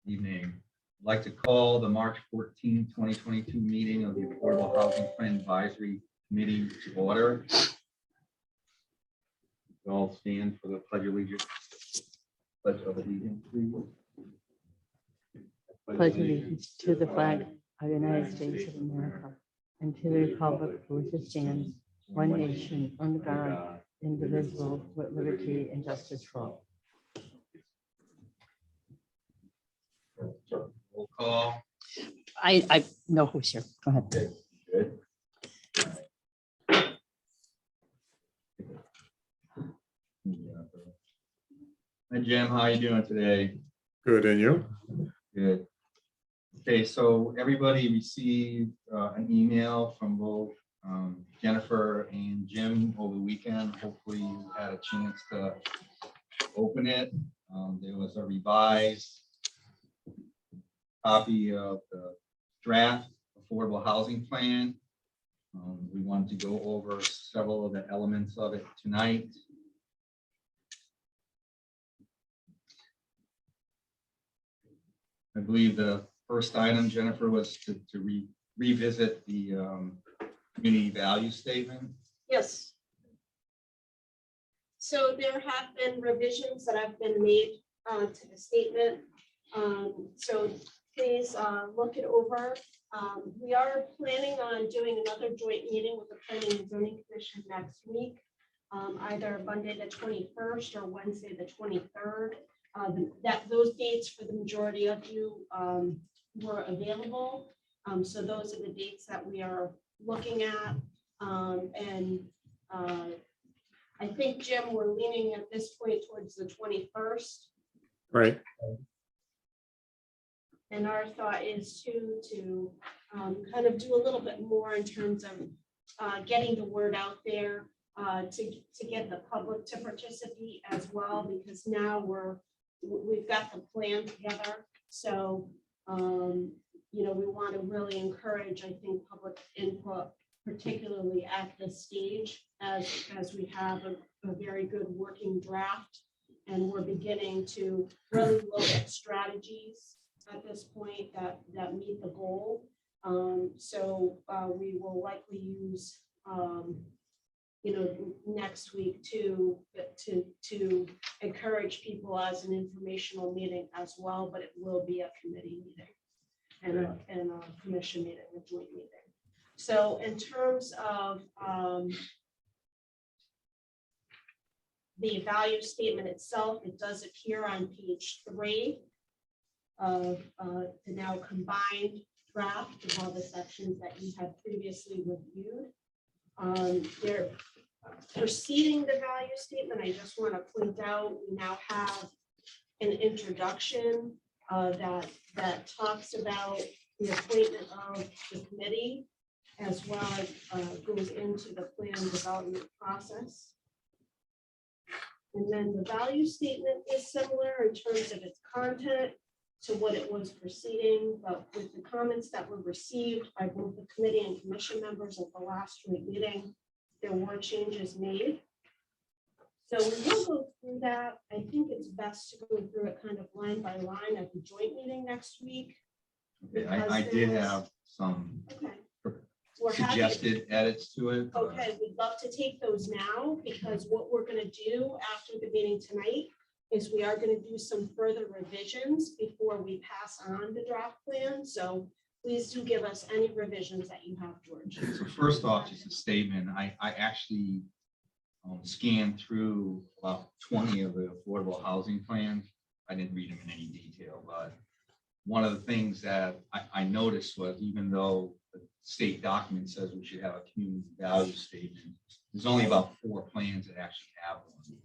Evening. I'd like to call the March 14, 2022 meeting of the Affordable Housing Plan Advisory Committee to order. We all stand for the Pledge of Allegiance. Pledge of Allegiance, please. Pledge allegiance to the flag of the United States of America and to the republic for which it stands, one nation, under God, indivisible, with liberty and justice for all. Roll call. I know who's here. Go ahead. Okay, good. Hi, Jim. How are you doing today? Good, and you? Good. Okay, so everybody received an email from both Jennifer and Jim over the weekend. Hopefully you had a chance to open it. There was a revised copy of the draft affordable housing plan. We wanted to go over several of the elements of it tonight. I believe the first item, Jennifer, was to revisit the community value statement. Yes. So there have been revisions that have been made to the statement. So please look it over. We are planning on doing another joint meeting with the Planning and Zoning Commission next week, either Monday the 21st or Wednesday the 23rd. Those dates for the majority of you were available. So those are the dates that we are looking at. I think, Jim, we're leaning at this point towards the 21st. Right. And our thought is to kind of do a little bit more in terms of getting the word out there to get the public to participate as well, because now we've got the plan together. So, we want to really encourage, I think, public input, particularly at this stage, as we have a very good working draft. And we're beginning to really look at strategies at this point that meet the goal. So we will likely use, next week to encourage people as an informational meeting as well, but it will be a committee meeting and a commission meeting, a joint meeting. So in terms of the value statement itself, it does appear on page 3 of the now combined draft of all the sections that you had previously reviewed. They're preceding the value statement. I just want to point out, we now have an introduction that talks about the appointment of the committee, as well as goes into the plan development process. And then the value statement is similar in terms of its content to what it was preceding, but with the comments that were received by both the committee and commission members at the last joint meeting, there were changes made. So we will go through that. I think it's best to go through it kind of line by line at the joint meeting next week. Okay, I did have some suggested edits to it. Okay, we'd love to take those now, because what we're going to do after the meeting tonight is we are going to do some further revisions before we pass on the draft plan. So please do give us any revisions that you have, George. So first off, just a statement. I actually scanned through about 20 of the affordable housing plans. I didn't read them in any detail, but one of the things that I noticed was, even though the state document says we should have a community value statement, there's only about 4 plans that actually have one.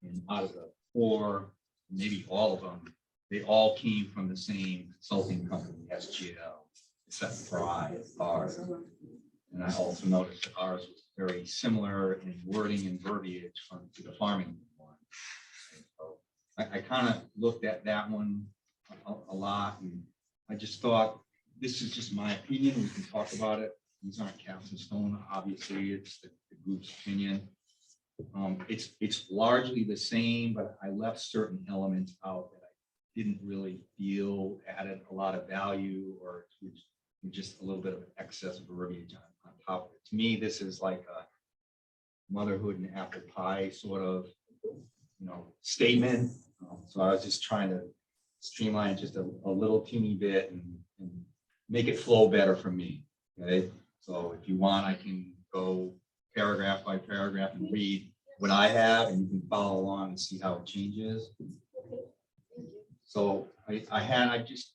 And out of the 4, maybe all of them, they all came from the same consulting company, SGL, except for ours. And I also noticed that ours was very similar in wording and verbiage to the farming one. And so I kind of looked at that one a lot, and I just thought, this is just my opinion. We can talk about it. These aren't cast in stone. Obviously, it's the group's opinion. It's largely the same, but I left certain elements out that I didn't really feel added a lot of value, or just a little bit of excess verbiage on top of it. To me, this is like a motherhood and apple pie sort of, statement. So I was just trying to streamline just a little teeny bit and make it flow better for me. Okay, so if you want, I can go paragraph by paragraph and read what I have, and you can follow along and see how it changes. So I just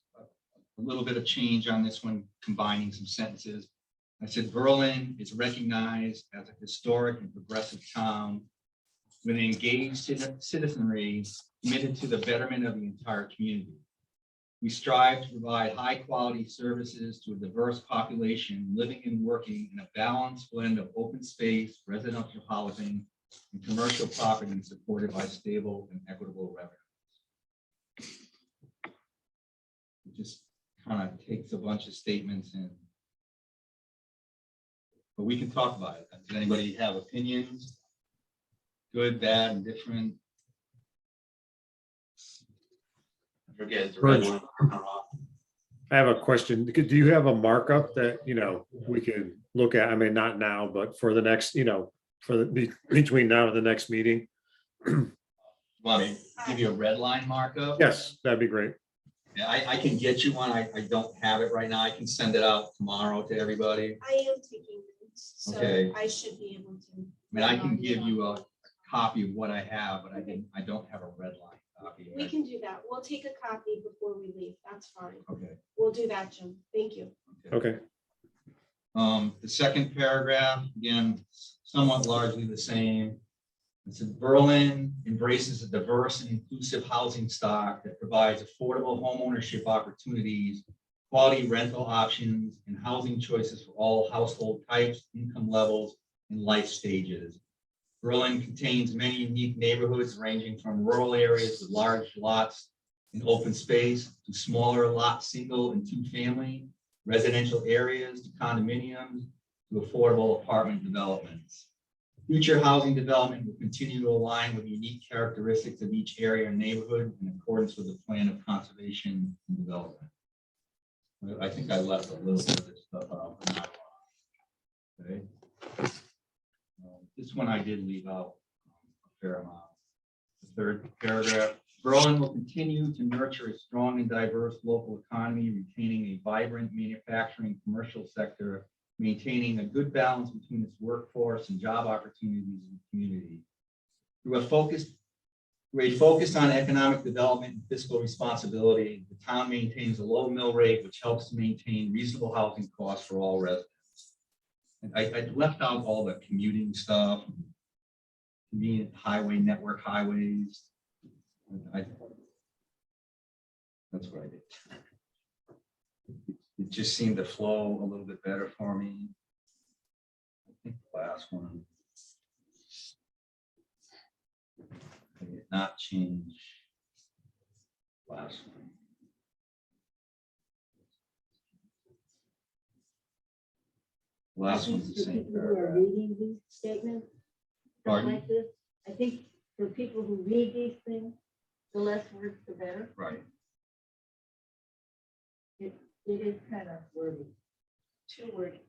a little bit of change on this one, combining some sentences. I said Berlin is recognized as a historic and progressive town with an engaged citizenry committed to the betterment of the entire community. We strive to provide high-quality services to a diverse population living and working in a balanced blend of open space, residential housing, and commercial property supported by stable and equitable revenue. It just kind of takes a bunch of statements and, but we can talk about it. Does anybody have opinions? Good, bad, and different? Forget the George. red line. I have a question. Do you have a markup that, we can look at? I mean, not now, but for the next, between now and the next meeting? Want me to give you a red line markup? Yes, that'd be great. Yeah, I can get you one. I don't have it right now. I can send it out tomorrow to everybody. I am taking notes, so Okay. I should be able to. I mean, I can give you a copy of what I have, but I don't have a red line copy. We can do that. We'll take a copy before we leave. That's fine. Okay. We'll do that, Jim. Thank you. Okay. The second paragraph, again, somewhat largely the same. It says Berlin embraces a diverse and inclusive housing stock that provides affordable homeownership opportunities, quality rental options, and housing choices for all household types, income levels, and life stages. Berlin contains many unique neighborhoods ranging from rural areas with large lots and open space to smaller lot, single and two family residential areas to condominiums to affordable apartment developments. Future housing development will continue to align with the unique characteristics of each area and neighborhood in accordance with the plan of conservation and development. I think I left a little bit of this stuff out. Okay. This one I did leave out a fair amount. The third paragraph, Berlin will continue to nurture a strong and diverse local economy, retaining a vibrant manufacturing commercial sector, maintaining a good balance between its workforce and job opportunities in the community. Through a focus on economic development and fiscal responsibility, the town maintains a low mill rate, which helps to maintain reasonable housing costs for all residents. And I left out all the commuting stuff, convenient highway network highways. That's what I did. It just seemed to flow a little bit better for me. I think the last one. I did not change last one. Last one's the same Who are paragraph. reading these statements, stuff Pardon? like this, I think for people who read these things, the less words, the better. Right. It is kind of wordy. Too wordy.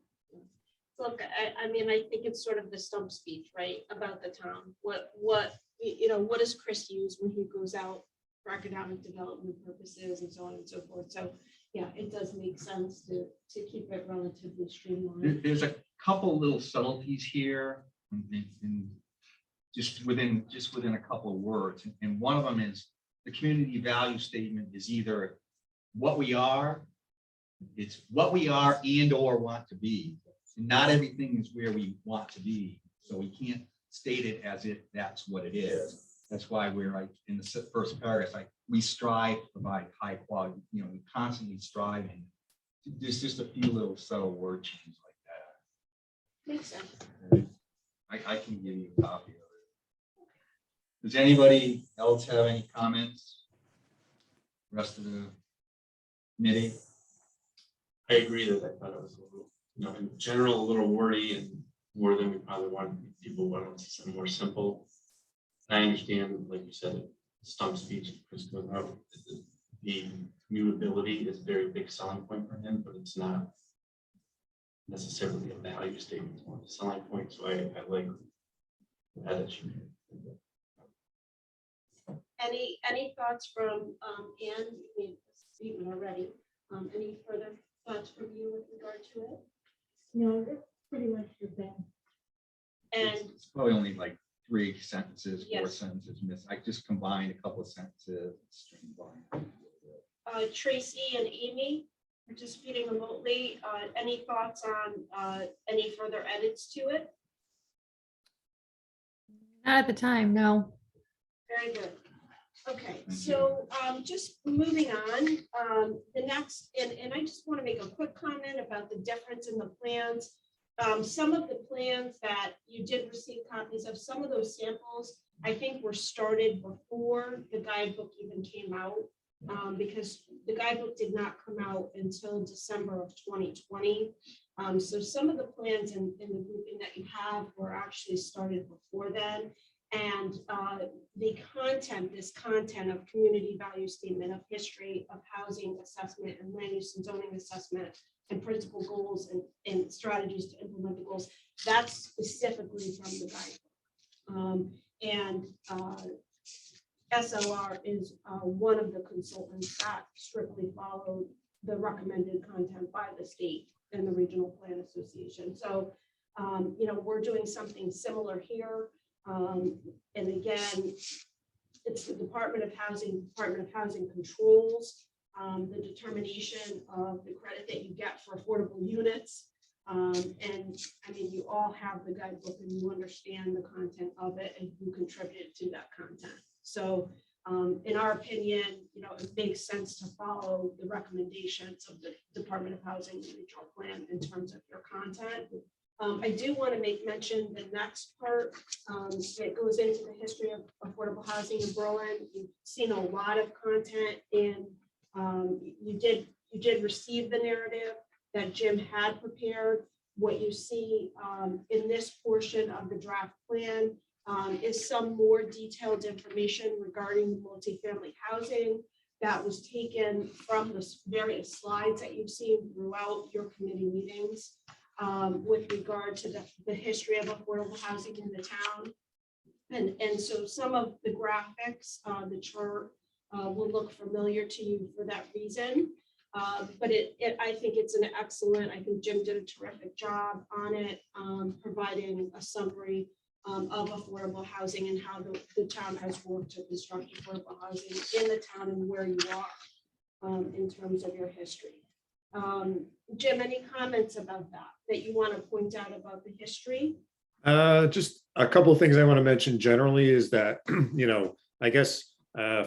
Look, I mean, I think it's sort of the stump speech, right, about the town. What does Chris use when he goes out for economic development purposes and so on and so forth? So, yeah, it does make sense to keep it relatively streamlined. There's a couple little subtleties here, just within a couple of words. And one of them is the community value statement is either what we are, it's what we are and or want to be. And not everything is where we want to be. So we can't state it as if that's what it is. That's why we're like in the first paragraph, like we strive to provide high quality, we constantly striving. There's just a few little subtle word changes like Makes sense. that. I can give you a copy of it. Does anybody else have any comments? Rest of the committee? I agree that I thought it was a little, in general, a little wordy, and more than we probably want. People want something more simple. I understand, like you said, stump speech, Chris goes out. The mutability is a very big selling point for him, but it's not necessarily a value statement, it's more of a selling point. So I like the edit you made. Any thoughts from Anne? We made a statement already. Any further thoughts from you with regard to it? No, that's pretty much the same. And It's probably only like 3 sentences, 4 Yes. sentences missing. I just combined a couple of sentences. Streamlined. Tracy and Amy participating remotely, any thoughts on any further edits to it? Not at the time, no. Very good. Okay, Thank so just moving on, the next, and I just want to make a quick comment about the difference in the plans. Some of the plans that you did receive copies of, some of those samples, I think were started before the guidebook even came out. Because the guidebook did not come out until December of 2020. So some of the plans in the grouping that you have were actually started before then. And the content, this content of community value statement, of history of housing assessment and land use and zoning assessment and principal goals and strategies to implement the goals, that's specifically from the guidebook. SLR is one of the consultants that strictly followed the recommended content by the state and the Regional Plan Association. So, we're doing something similar here. And again, it's the Department of Housing controls the determination of the credit that you get for affordable units. And I mean, you all have the guidebook and you understand the content of it and who contributed to that content. So in our opinion, it makes sense to follow the recommendations of the Department of Housing and Regional Plan in terms of your content. I do want to make mention the next part that goes into the history of affordable housing in Berlin. You've seen a lot of content and you did receive the narrative that Jim had prepared. What you see in this portion of the draft plan is some more detailed information regarding multifamily housing that was taken from the various slides that you've seen throughout your committee meetings with regard to the history of affordable housing in the town. And so some of the graphics, the chart will look familiar to you for that reason. But I think it's an excellent, I think Jim did a terrific job on it, providing a summary of affordable housing and how the town has worked to construct affordable housing in the town and where you are in terms of your history. Jim, any comments about that you want to point out about the history? Just a couple of things I want to mention generally is that, I guess,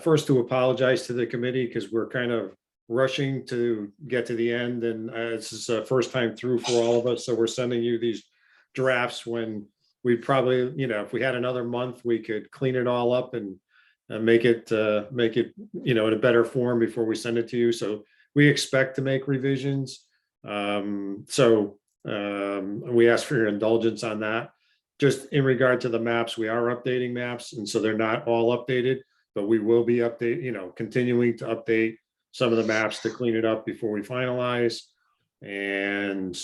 first to apologize to the committee because we're kind of rushing to get to the end, and this is a first time through for all of us. So we're sending you these drafts when we probably, if we had another month, we could clean it all up and make it, in a better form before we send it to you. So we expect to make revisions. We ask for your indulgence on that. Just in regard to the maps, we are updating maps, and so they're not all updated, but we will be continuing to update some of the maps to clean it up before we finalize. And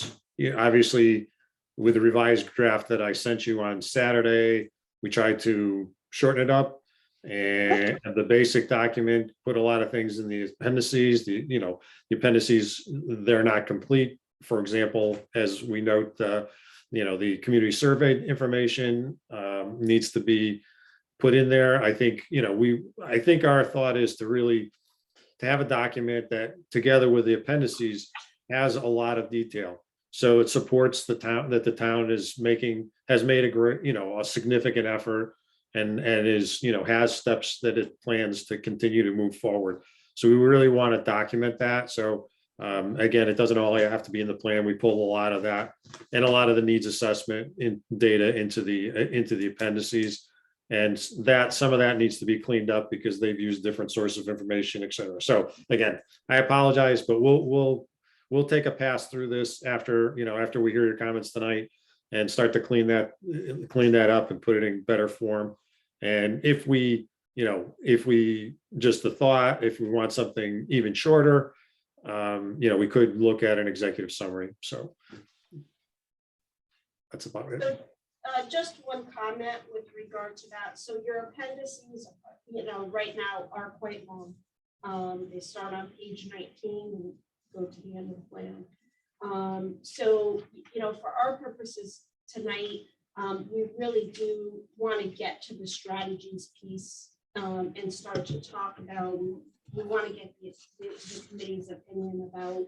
obviously, with the revised draft that I sent you on Saturday, we tried to shorten it up, and the basic document put a lot of things in the appendices. The appendices, they're not complete. For example, as we note, the community survey information needs to be put in there. I think, I think our thought is to have a document that, together with the appendices, has a lot of detail. So it supports the town, that the town has made a great, a significant effort and has steps that it plans to continue to move forward. So we really want to document that. So again, it doesn't all have to be in the plan. We pulled a lot of that and a lot of the needs assessment in data into the appendices. And some of that needs to be cleaned up because they've used different sources of information, et cetera. So again, I apologize, but we'll take a pass through this after we hear your comments tonight and start to clean that up and put it in better form. And if we, if we just the thought, if we want something even shorter, we could look at an executive summary. So that's about it. So, just one comment with regard to that. So your appendices, right now are quite long. They start on page 19 and go to the end of the plan. So, for our purposes tonight, we really do want to get to the strategies piece and start to talk about, we want to get the committee's opinion about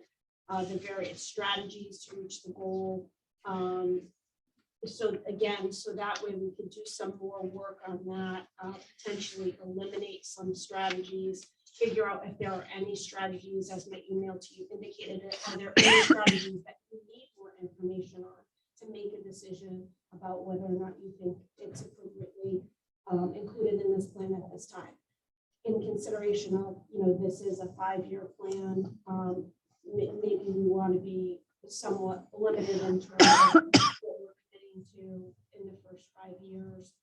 the various strategies to reach the goal. So again, so that way we could do some more work on that, potentially eliminate some strategies, figure out if there are any strategies, as my email to you indicated, are there any strategies that you need more information on to make a decision about whether or not you think it's appropriately included in this plan at this time. In consideration of, this is a 5-year plan, maybe we want to be somewhat limited in terms of what we're committing to in the first 5 years,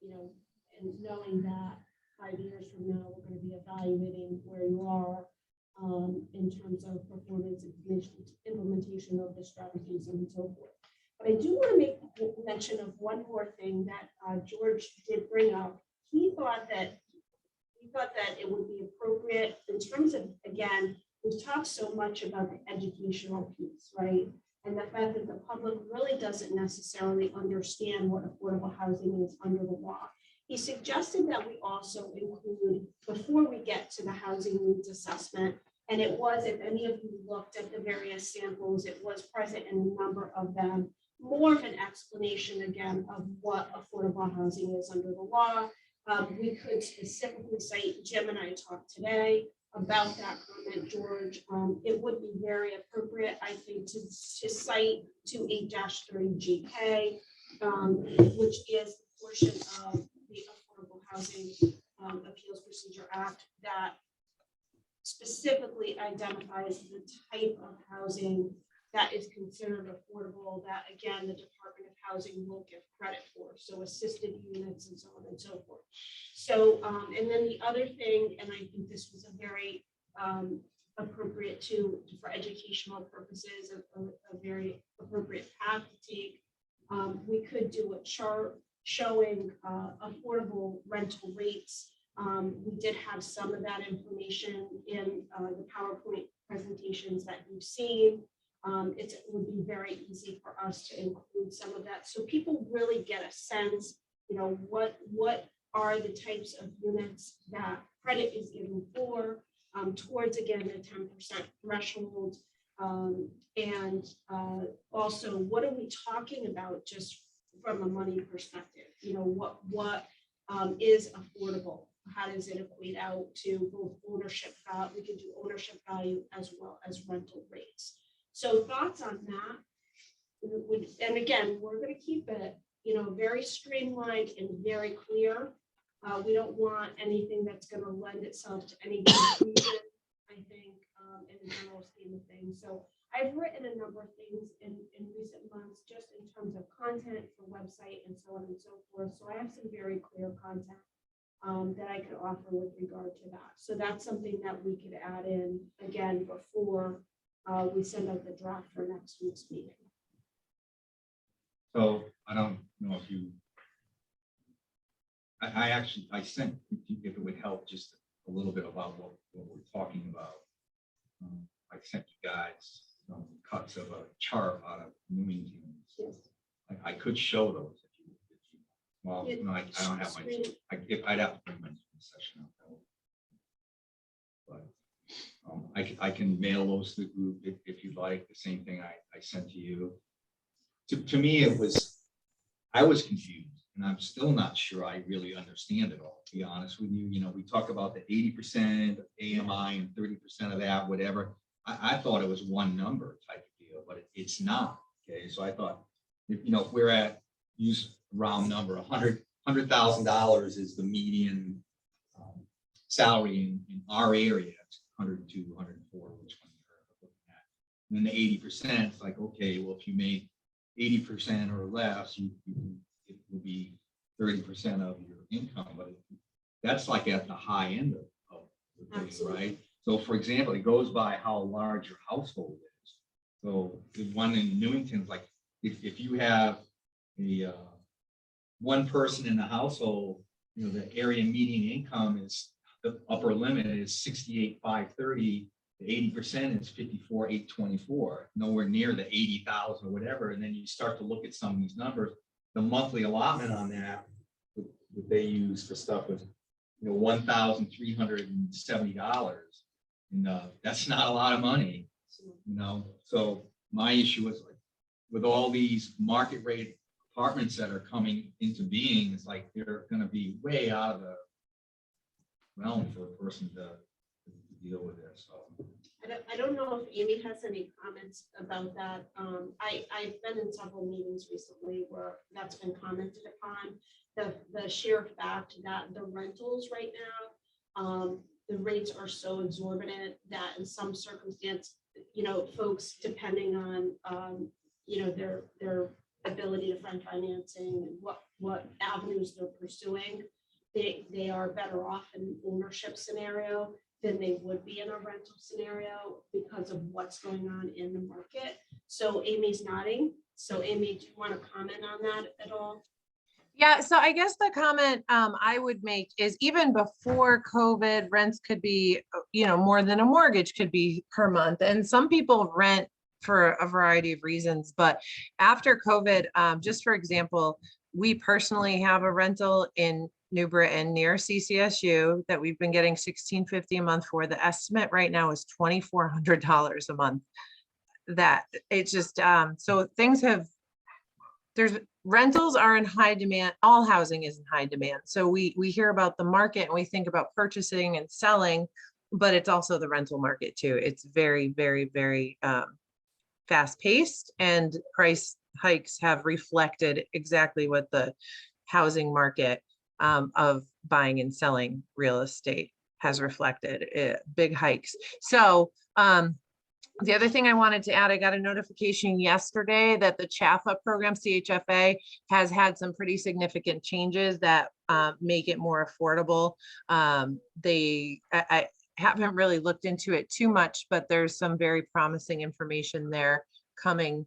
and knowing that 5 years from now, we're going to be evaluating where you are in terms of performance and implementation of the strategies and so forth. But I do want to make mention of one more thing that George did bring up. He thought that it would be appropriate in terms of, again, we've talked so much about the educational piece, right? And the fact that the public really doesn't necessarily understand what affordable housing is under the law. He suggested that we also include, before we get to the housing needs assessment, and it was, if any of you looked at the various samples, it was present in a number of them, more of an explanation again of what affordable housing is under the law. We could specifically cite, Jim and I talked today about that comment, George. It would be very appropriate, I think, to cite 28-3 GK, which is the portion of the Affordable Housing Appeals Procedure Act that specifically identifies the type of housing that is considered affordable, that again, the Department of Housing will give credit for. So assisted units and so on and so forth. So, and then the other thing, and I think this was a very appropriate for educational purposes, a very appropriate path to take. We could do a chart showing affordable rental rates. We did have some of that information in the PowerPoint presentations that you've seen. It would be very easy for us to include some of that, so people really get a sense, what are the types of units that credit is given for, towards again the 10% threshold, and also what are we talking about just from a money perspective? What is affordable? How does it equate out to both ownership value? We could do ownership value as well as rental rates. So thoughts on that? And again, we're going to keep it, very streamlined and very clear. We don't want anything that's going to lend itself to any confusion, I think, in the general scheme of things. So I've written a number of things in recent months, just in terms of content for website and so on and so forth. So I have some very clear content that I could offer with regard to that. So that's something that we could add in again before we send out the draft for next week's meeting. So I don't know if you, I sent, if it would help just a little bit about what we're talking about. I sent you guys some cuts of a chart out of Newington. Yes. I could show those if you well, no, I don't have my, I'd have to bring my session up. But I can mail those to the group if you'd like, the same thing I sent to you. To me, I was confused, and I'm still not sure I really understand it all, to be honest with you. We talk about the 80% AMI and 30% of that, whatever. I thought it was one number type of deal, but it's not. Okay, so I thought, if we're at, use round number, $100,000 is the median salary in our area. It's 102, 104, which one you're looking at. And then the 80%, it's like, okay, well, if you make 80% or less, it will be 30% of your income, but that's like at the high end of the thing, Absolutely. right? So for example, it goes by how large your household is. So the one in Newington's like, if you have a one person in the household, the area median income is, the upper limit is 68,530. The 80% is 54,824, nowhere near the 80,000 or whatever. And then you start to look at some of these numbers. The monthly allotment on that they use for stuff was, $1,370, and that's not a lot of money, So my issue is like, with all these market rate apartments that are coming into being, it's like they're going to be way out of the realm for a person to deal with this. So I don't know if Amy has any comments about that. I've been in several meetings recently where that's been commented upon. The sheer fact that the rentals right now, the rates are so exorbitant that in some circumstance, folks, depending on, their ability to find financing and what avenues they're pursuing, they are better off in an ownership scenario than they would be in a rental scenario because of what's going on in the market. So Amy's nodding. So Amy, do you want to comment on that at all? Yeah, so I guess the comment I would make is even before COVID, rents could be, more than a mortgage could be per month. And some people rent for a variety of reasons. But after COVID, just for example, we personally have a rental in New Britain near CCSU that we've been getting $1,650 a month for. The estimate right now is $2,400 a month. That it's just so things have, rentals are in high demand. All housing is in high demand. So we hear about the market and we think about purchasing and selling, but it's also the rental market too. It's very, very, very fast paced, and price hikes have reflected exactly what the housing market of buying and selling real estate has reflected, big hikes. So the other thing I wanted to add, I got a notification yesterday that the CHAFA program, CHFA, has had some pretty significant changes that make it more affordable. I haven't really looked into it too much, but there's some very promising information there coming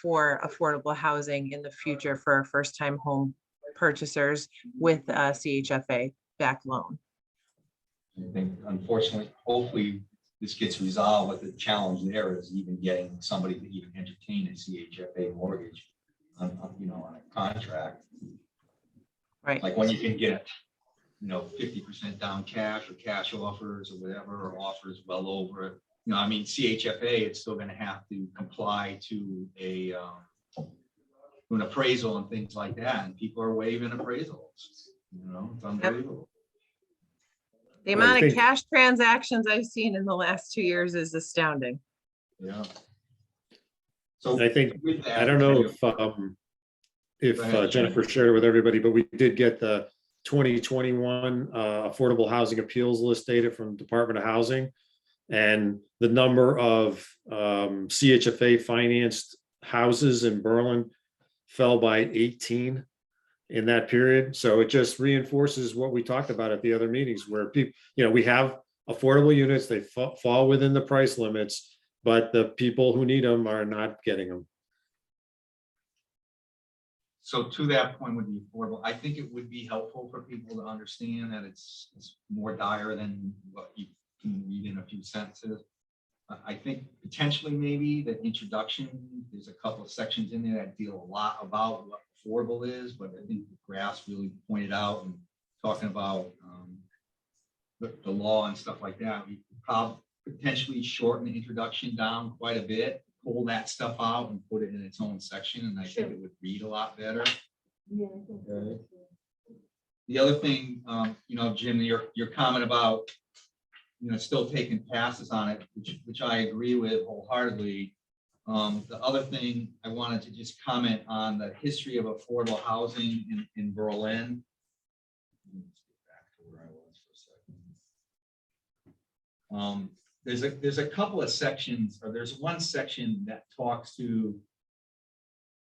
for affordable housing in the future for first-time home purchasers with a CHFA backed loan. I think, unfortunately, hopefully this gets resolved, but the challenge there is even getting somebody to even entertain a CHFA mortgage on a contract. Right. Like when you can get, 50% down cash or cash offers or whatever, or offers well over, CHFA, it's still going to have to comply to an appraisal and things like that. And people are waiving appraisals, it's unbelievable. The Well, I amount of think- cash transactions I've seen in the last 2 years is astounding. Yeah. So I think, with that, I don't know if Go ahead, Jennifer shared it with everybody, but we did get the 2021 Affordable Housing Appeals List data from Department of Housing. And the number of CHFA financed houses in Berlin fell by 18 in that period. So it just reinforces what we talked about at the other meetings, where people, we have affordable units, they fall within the price limits, but the people who need them are not getting them. So to that point with the affordable, I think it would be helpful for people to understand that it's more dire than what you can read in a few sentences. I think potentially maybe the introduction, there's a couple of sections in there that deal a lot about what affordable is, but I think the graphs really pointed out and talking about the law and stuff like that. We could probably potentially shorten the introduction down quite a bit, pull that stuff out and put it in its own section, and I think it would read a lot better. Yeah, I think so. The other thing, Jim, your comment about, still taking passes on it, which I agree with wholeheartedly. The other thing I wanted to just comment on the history of affordable housing in Berlin. Let me just get back to where I was for a second. There's a couple of sections, or there's one section that talks to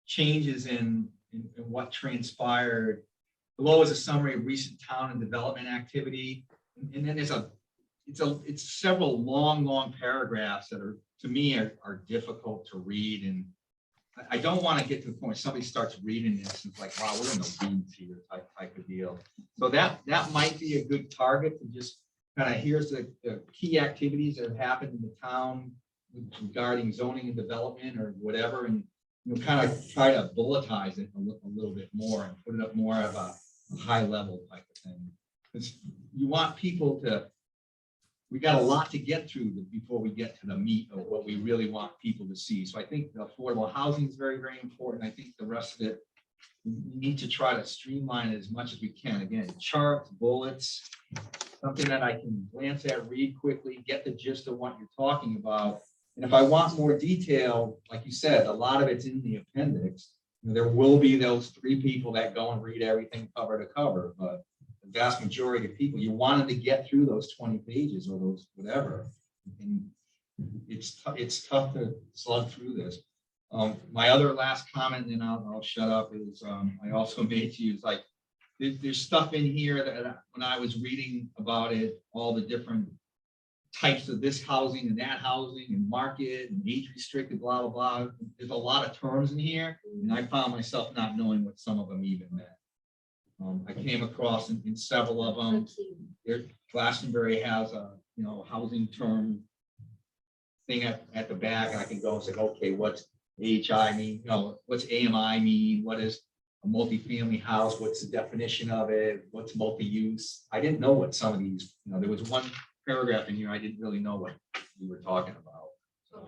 changes in what transpired. Below is a summary of recent town and development activity. And then it's several long paragraphs that are, to me, are difficult to read. And I don't want to get to the point somebody starts reading this and it's like, wow, we're in the weeds here type of deal. So that might be a good target to just kind of, here's the key activities that have happened in the town regarding zoning and development or whatever, and kind of try to bulletize it a little bit more and put it up more of a high level type of thing. Because you want people to, we got a lot to get through before we get to the meat of what we really want people to see. So I think the affordable housing is very, very important. I think the rest of it, we need to try to streamline it as much as we can. Again, charts, bullets, something that I can glance at, read quickly, get the gist of what you're talking about. And if I want more detail, like you said, a lot of it's in the appendix. There will be those 3 people that go and read everything cover to cover, but the vast majority of people, you want them to get through those 20 pages or those whatever. And it's tough to slug through this. My other last comment, and I'll shut up, is I also made to you is like, there's stuff in here that when I was reading about it, all the different types of this housing and that housing and market and age restricted, blah, blah, blah. There's a lot of terms in here, and I found myself not knowing what some of them even meant. I came across in several of them. Glastonbury has a housing term thing at the back, and I can go and say, okay, what's AHI mean? What's AMI mean? What is a multifamily house? What's the definition of it? What's multi-use? I didn't know what some of these. There was one paragraph in here I didn't really know what we were talking about. So,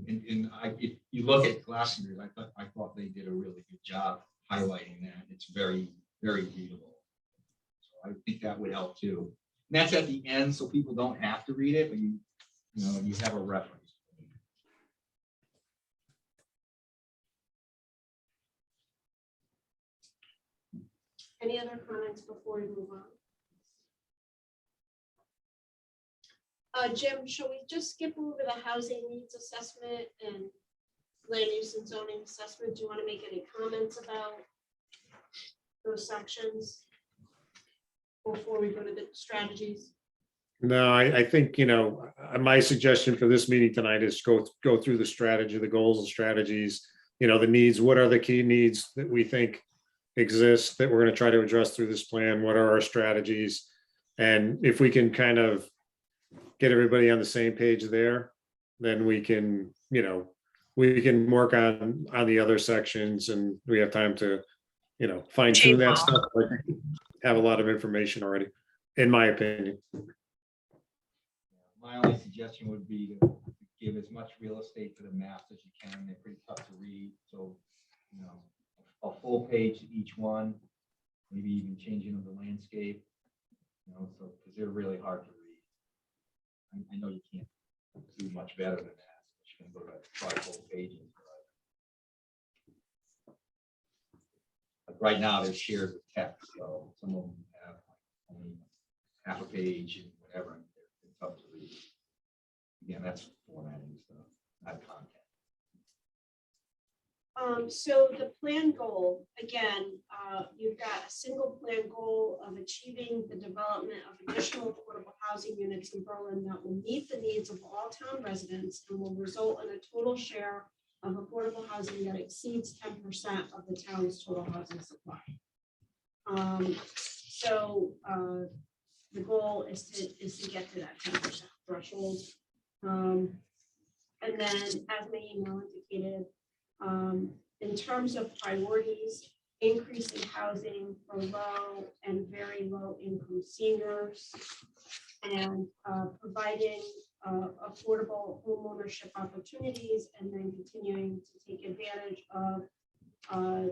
and if you look at Glastonbury, I thought they did a really good job highlighting that. It's very, very readable. So I think that would help too. And that's at the end, so people don't have to read it, but you have a reference. Any other comments before we move on? Jim, shall we just skip over the housing needs assessment and land use and zoning assessment? Do you want to make any comments about those sections before we go to the strategies? No, I think, my suggestion for this meeting tonight is go through the strategy, the goals and strategies, the needs. What are the key needs that we think exist that we're going to try to address through this plan? What are our strategies? And if we can kind of get everybody on the same page there, then we can work on the other sections, and we have time to, fine tune that stuff. I think we have a lot of information already, in my opinion. My only suggestion would be to give as much real estate to the maps as you can. They're pretty tough to read. So, a full page to each one, maybe even changing of the landscape, so because they're really hard to read. I know you can't do much better than that. You can go to try full pages. But right now they're shared with text, so some of them have only half a page and whatever. And they're tough to read. Again, that's formatting stuff, not content. So the plan goal, again, you've got a single plan goal of achieving the development of additional affordable housing units in Berlin that will meet the needs of all town residents and will result in a total share of affordable housing that exceeds 10% of the town's total housing supply. The goal is to get to that 10% threshold. And then, as my email indicated, in terms of priorities, increasing housing for low and very low income seniors, and providing affordable home ownership opportunities, and then continuing to take advantage of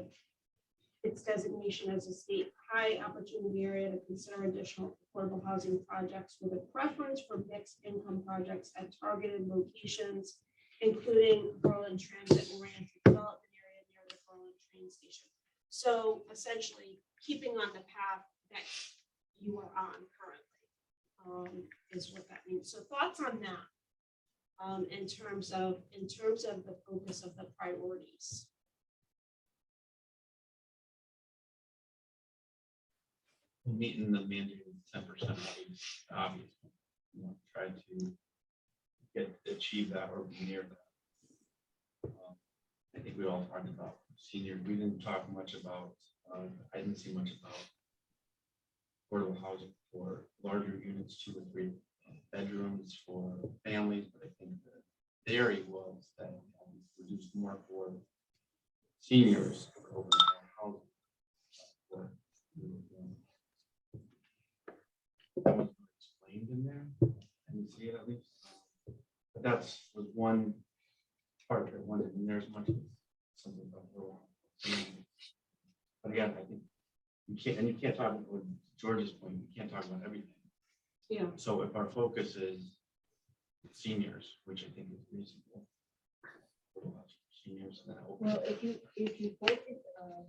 its designation as a state high opportunity area to consider additional affordable housing projects with a preference for mixed income projects at targeted locations, including Berlin Transit-oriented development area near the Berlin train station. So essentially, keeping on the path that you are on currently is what that means. So thoughts on that? in terms of the focus of the priorities. Meeting the mandated 10% is obvious. We want to try to achieve that or be near that. I think we all talked about senior. We didn't talk much about, I didn't see much about affordable housing for larger units, 2 or 3 bedrooms for families, but I think the theory was that reduce more for seniors over housing. For, that was explained in there. I didn't see it at least. But that's was one part that wanted in there as much as something about rural. But again, I think you can't talk about George's point, you can't talk about everything. Yeah. So if our focus is seniors, which I think is reasonable. Seniors and then open. Well, if you focus on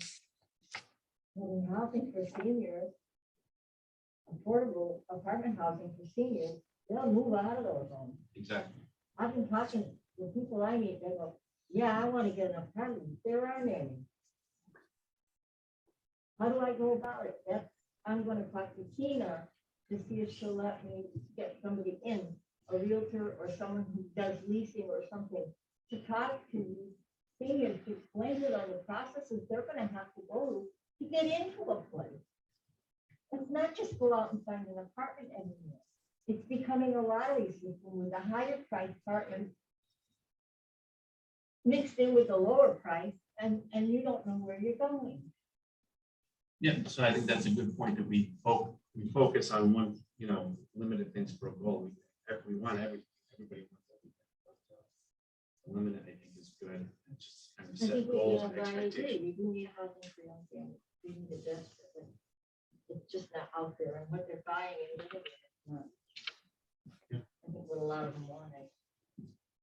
having housing for seniors, affordable apartment housing for seniors, they'll move out of those homes. Exactly. I've been talking with people I meet, they go, yeah, I want to get an apartment. There aren't any. How do I go about it? I'm going to talk to Tina to see if she'll let me get somebody in, a realtor or someone who does leasing or something, to talk to seniors, to explain to them the processes they're going to have to go to get into a place. It's not just go out and find an apartment anymore. It's becoming a lottery system with a higher price apartment mixed in with a lower price, and you don't know where you're going. Yeah, so I think that's a good point that we focus on one, limited things for a goal. We want everything, everybody wants everything. But, limited, I think, is good. It's just kind of I set think goals and I agree. expectations. We do need housing for young families. We need it desperately. It's just not out there, and what they're buying and living in is not. Yeah. I think what a lot of them want it.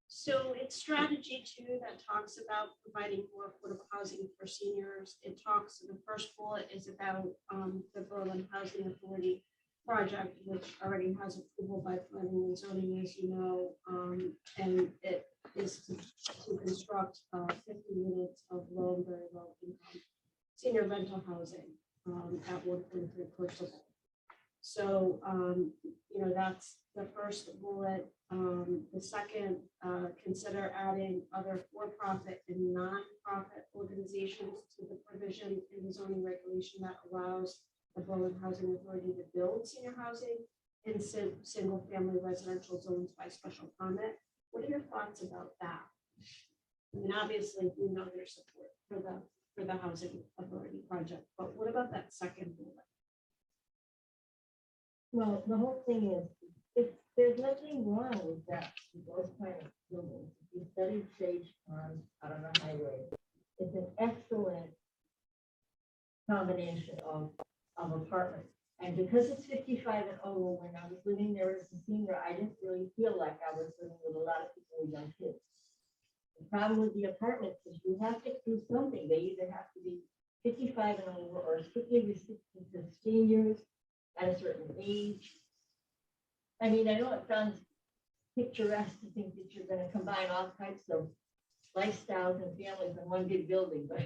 So it's strategy 2 that talks about providing more affordable housing for seniors. It talks, the first bullet is about the Berlin Housing Authority project, which already has approval by planning and zoning, as you know, and it is to construct 50 units of low and very low income senior rental housing at 1.3 per civil. So, that's the first bullet. The second, consider adding other for-profit and non-profit organizations to the provision in the zoning regulation that allows the Berlin Housing Authority to build senior housing in single-family residential zones by special permit. What are your thoughts about that? I mean, obviously, we know there's support for the housing authority project, but what about that second bullet? Well, the whole thing is, there's nothing wrong with that, with those kind of buildings. If you studied Sage Pond out on the highway, it's an excellent combination of apartments. And because it's 55 and over, when I was living there as a senior, I didn't really feel like I was living with a lot of people with young kids. The problem with the apartments is you have to do something. They either have to be 55 and over or strictly restricted to seniors at a certain age. I mean, I know it sounds picturesque to think that you're going to combine all types of lifestyles and families in one big building, but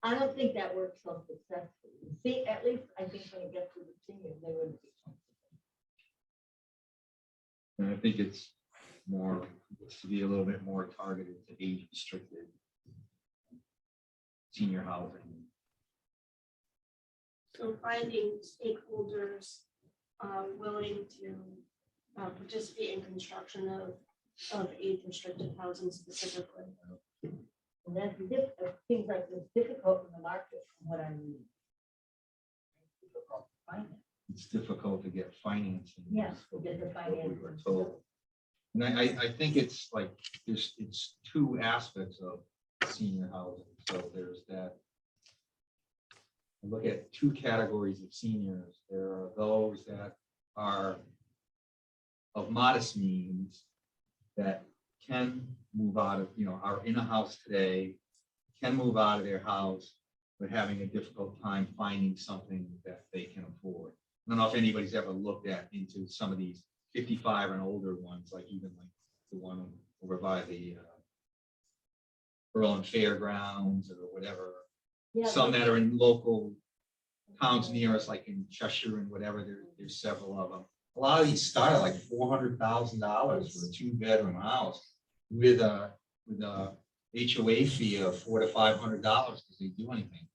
I don't think that works so successfully. See, at least I think when it gets to the seniors, they wouldn't be comfortable. And I think it's to be a little bit more targeted to age restricted senior housing. So finding stakeholders willing to participate in construction of age restricted housing specifically. And that's things like it's difficult in the market from what I'm reading. It's difficult to find it. It's difficult to get financing. Yes, is what get the we financing. were told. And I think it's like, it's 2 aspects of senior housing. So there's that. Look at 2 categories of seniors. There are those that are of modest means that can move out of, are in a house today, can move out of their house, but having a difficult time finding something that they can afford. I don't know if anybody's ever looked into some of these 55 and older ones, like even like the one over by the Berlin Fairgrounds or whatever. Yeah, Some that are in local towns near us, like in Cheshire and whatever, there's several of them. A lot of these start at like $400,000 for a 2-bedroom house with a HOA fee of $400 to $500 because they do anything.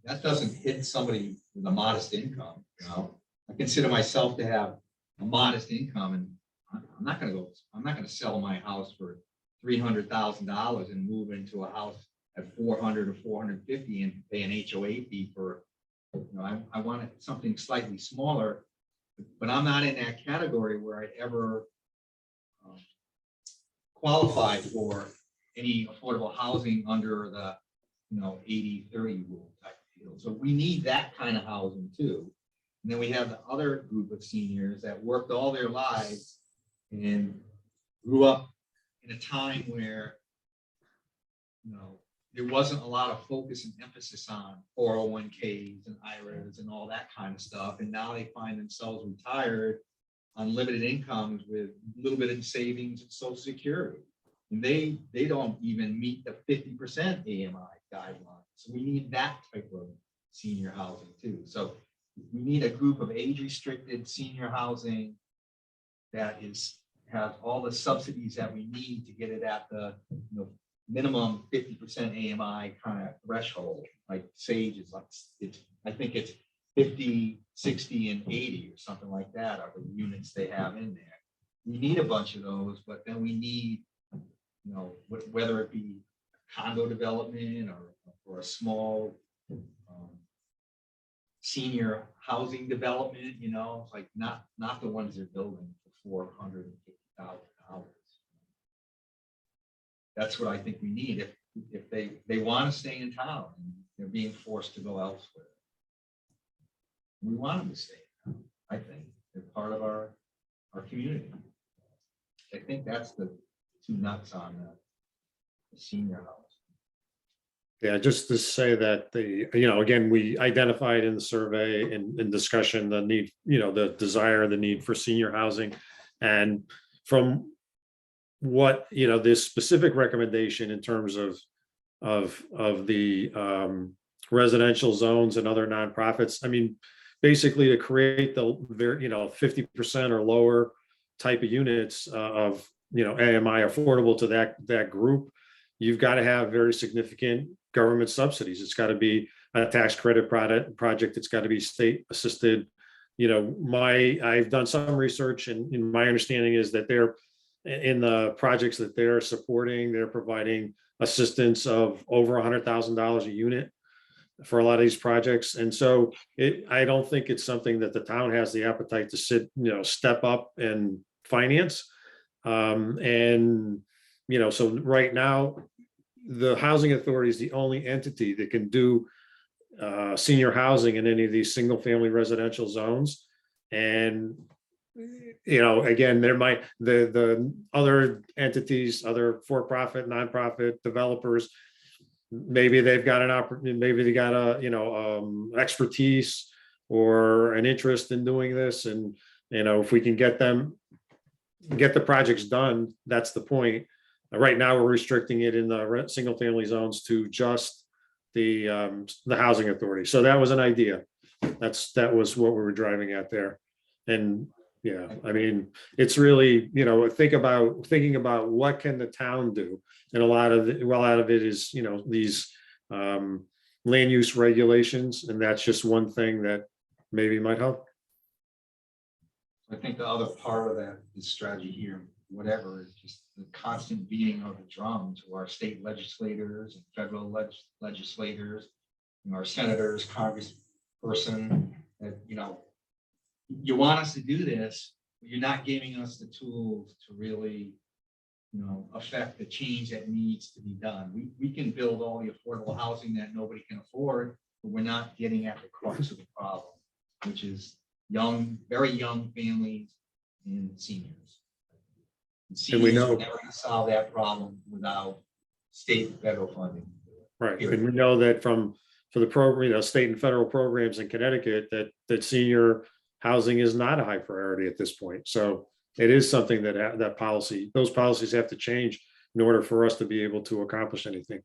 That doesn't hit somebody with a modest income, you know. I consider myself to have a modest income, and I'm not gonna sell my house for $300,000 and move into a house at 400 or 450 and pay an HOA fee for, you know, I wanted something slightly smaller, but I'm not in that category where I'd ever qualify for any affordable housing under the, you know, 80-30 rule type deal. So we need that kind of housing too. And then we have the other group of seniors that worked all their lives and grew up in a time where, you know, there wasn't a lot of focus and emphasis on 401ks and IRAs and all that kind of stuff. And now they find themselves retired on limited incomes with a little bit in savings and Social Security. And they don't even meet the 50% AMI guideline. So we need that type of senior housing too. So we need a group of age-restricted senior housing that has all the subsidies that we need to get it at the, you know, minimum 50% AMI kind of threshold. Like Sage is like, I think it's 50, 60, and 80 or something like that are the units they have in there. We need a bunch of those, but then we need, you know, whether it be condo development or a small senior housing development, you know, like not the ones they're building for $450,000. That's what I think we need if they want to stay in town and they're being forced to go elsewhere. We want them to stay in town. I think they're part of our community. I think that's the two nuts on the senior house. Yeah, just to say that again, we identified in the survey and in discussion, the need, the desire, the need for senior housing. And from what, this specific recommendation in terms of the residential zones and other nonprofits, I mean, basically to create the 50% or lower type of units of, AMI affordable to that group, you've got to have very significant government subsidies. It's got to be a tax credit project. It's got to be state assisted. I've done some research, and my understanding is that they're in the projects that they're supporting, they're providing assistance of over $100,000 a unit for a lot of these projects. And so I don't think it's something that the town has the appetite to step up and finance. So right now, the housing authority is the only entity that can do senior housing in any of these single family residential zones. And again, the other entities, other for-profit, nonprofit developers, maybe they've got an opportunity, maybe they got expertise or an interest in doing this. And if we can get the projects done, that's the point. Right now, we're restricting it in the single family zones to just the housing authority. So that was an idea. That was what we were driving at there. And yeah, I mean, it's really, thinking about what can the town do, and a lot of it is, these land use regulations, and that's just one thing that maybe might help. I think the other part of that is strategy here, whatever, is just the constant beating of the drum to our state legislators and federal legislators, our senators, congressperson, that, you want us to do this, but you're not giving us the tools to really, affect the change that needs to be done. We can build all the affordable housing that nobody can afford, but we're not getting at the crux of the problem, which is very young families and seniors. And we know- We're never going to solve that problem without state and federal funding. Right, and we know that for the program, state and federal programs in Connecticut, that senior housing is not a high priority at this point. So it is something that, those policies have to change in order for us to be able to accomplish anything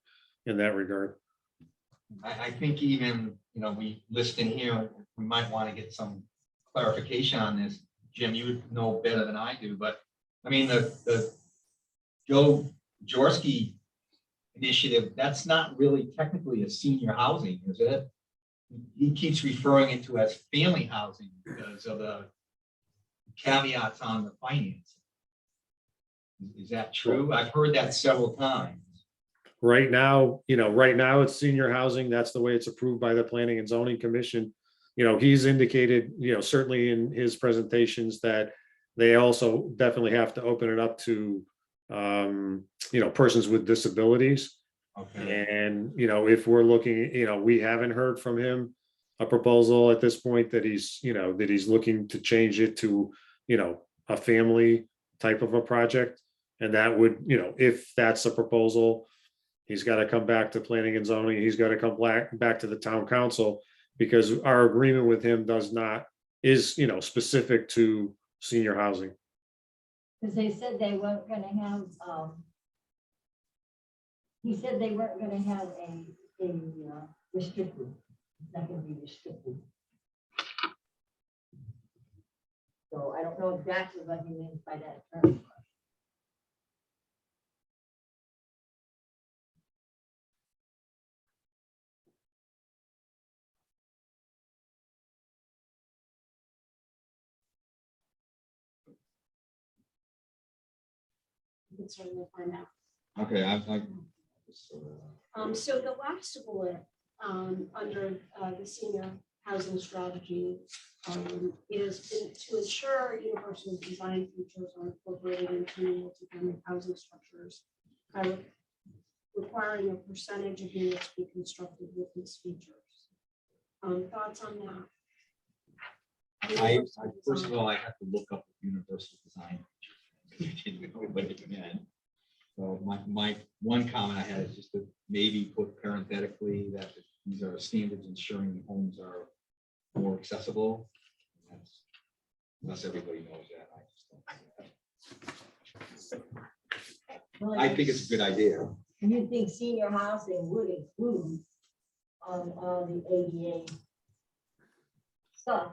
in that regard. I think even, we list in here, we might want to get some clarification on this. Jim, you would know better than I do, but I mean, the Joe Jaworski initiative, that's not really technically a senior housing, is it? He keeps referring it to as family housing because of the caveats on the financing. Is that true? I've heard that several times. Right now, it's senior housing. That's the way it's approved by the Planning and Zoning Commission. He's indicated, certainly in his presentations that they also definitely have to open it up to, persons with disabilities. Okay. And, if we're looking, we haven't heard from him a proposal at this point that he's looking to change it to, a family type of a project. And that would, if that's a proposal, he's got to come back to planning and zoning. He's got to come back to the town council, because our agreement with him is specific to senior housing. Because they said they weren't gonna have, he said they weren't gonna have a restricted, it's not gonna be restricted. So I don't know exactly what he means by that term. You can certainly find out. Okay, So the last bullet, under the senior housing strategy, is to ensure universal design features are incorporated into multifamily housing structures, requiring a percentage of units be constructed with these features. Thoughts on that? first of all, I have to look up universal design. So my one comment I had is just to maybe put parenthetically that these are standards ensuring homes are more accessible. That's, unless everybody knows that. I just don't. I think it's a good idea. You think senior housing would include all the ADA stuff?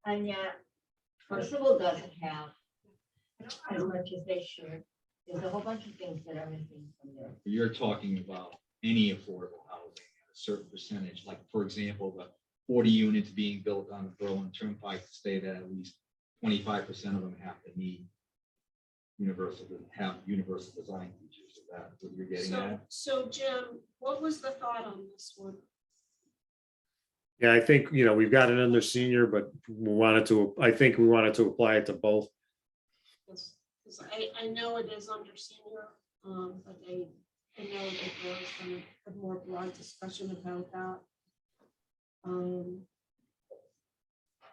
And yet, Percival doesn't have as much as they should. There's a whole bunch of things that are missing from there. You're talking about any affordable housing at a certain percentage, like for example, the 40 units being built on the Berlin Turnpike state that at least 25% of them have to need universal design features. Is that what you're getting at? So Jim, what was the thought on this one? Yeah, I think, we've got it under senior, but I think we wanted to apply it to both. Because I know it is under senior, but I know that there was some a more broad discussion about that.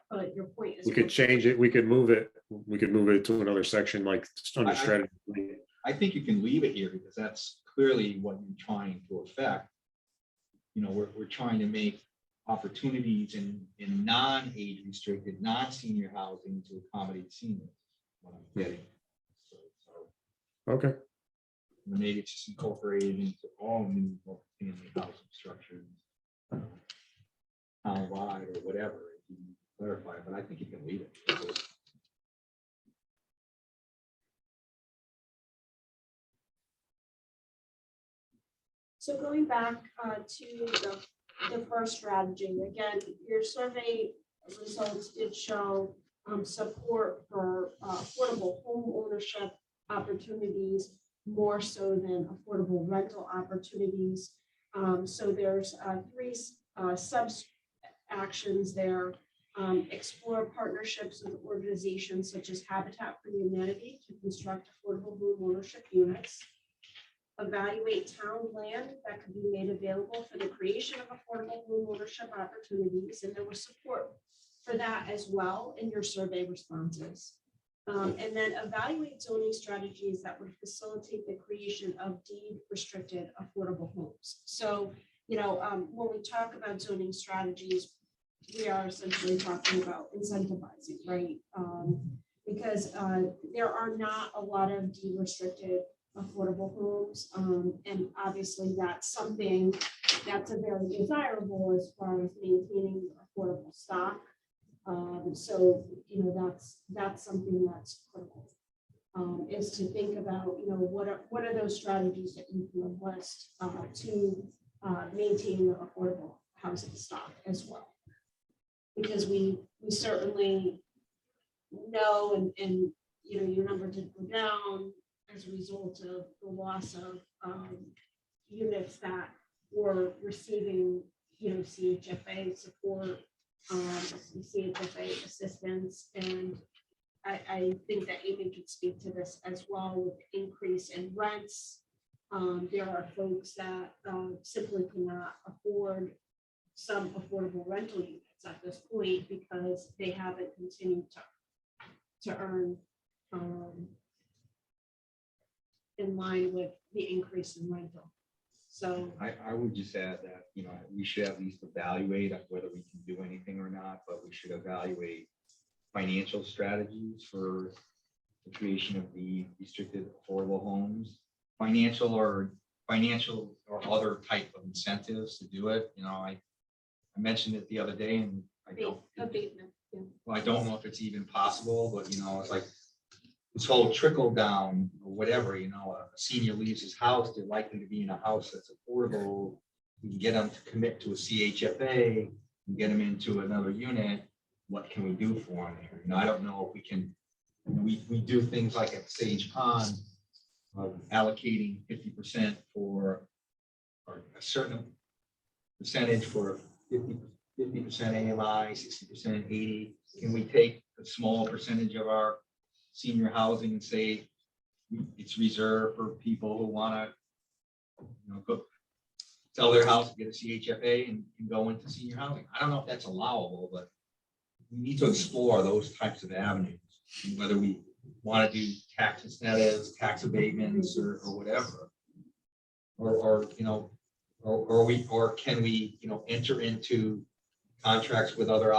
But your point is. We could change it. We could move it to another section like under I- strategy. I think you can leave it here because that's clearly what you're trying to affect. We're trying to make opportunities in non-age restricted, non-senior housing to accommodate seniors. What I'm getting. So Okay. maybe it's just incorporated into all new family housing structures, townwide or whatever. You can clarify, but I think you can leave it. So going back to the first strategy, again, your survey results did show support for affordable home ownership opportunities more so than affordable rental opportunities. So there's three sub actions there. Explore partnerships with organizations such as Habitat for Humanity to construct affordable home ownership units. Evaluate town land that could be made available for the creation of affordable home ownership opportunities, and there was support for that as well in your survey responses. And then evaluate zoning strategies that would facilitate the creation of deed restricted affordable homes. So, when we talk about zoning strategies, we are essentially talking about incentivizing, right? because there are not a lot of deed-restricted affordable homes. And obviously that's something that's a very desirable as far as maintaining affordable stock. So, you know, that's something that's critical. Is to think about, you know, what are those strategies that you can list to maintain the affordable housing stock as well. Because we certainly know and you know, your number did go down as a result of the loss of units that were receiving, you know, CHFA support, CHFA assistance. And I think that Amy could speak to this as well with the increase in rents. There are folks that simply cannot afford some affordable rental units at this point because they haven't continued to earn in line with the increase in rental. So I would just add that, you know, we should at least evaluate whether we can do anything or not, but we should evaluate financial strategies for the creation of the restricted affordable homes, financial or other type of incentives to do it. You know, I mentioned it the other day and abatement, yeah. well, I don't know if it's even possible, but you know, it's like this whole trickle down or whatever, you know, a senior leaves his house, they're likely to be in a house that's affordable. We can get them to commit to a CHFA and get them into another unit. What can we do for them there? You know, I don't know if we can, you know, we do things like at Sage Pond, allocating 50% for, or a certain percentage for 50% AMI, 60% 80. Can we take a small percentage of our senior housing and say it's reserved for people who want to, you know, go sell their house and get a CHFA and go into senior housing? I don't know if that's allowable, but we need to explore those types of avenues, whether we want to do tax incentives, tax abatements, or whatever, or you know, or can we, you know, enter into contracts with other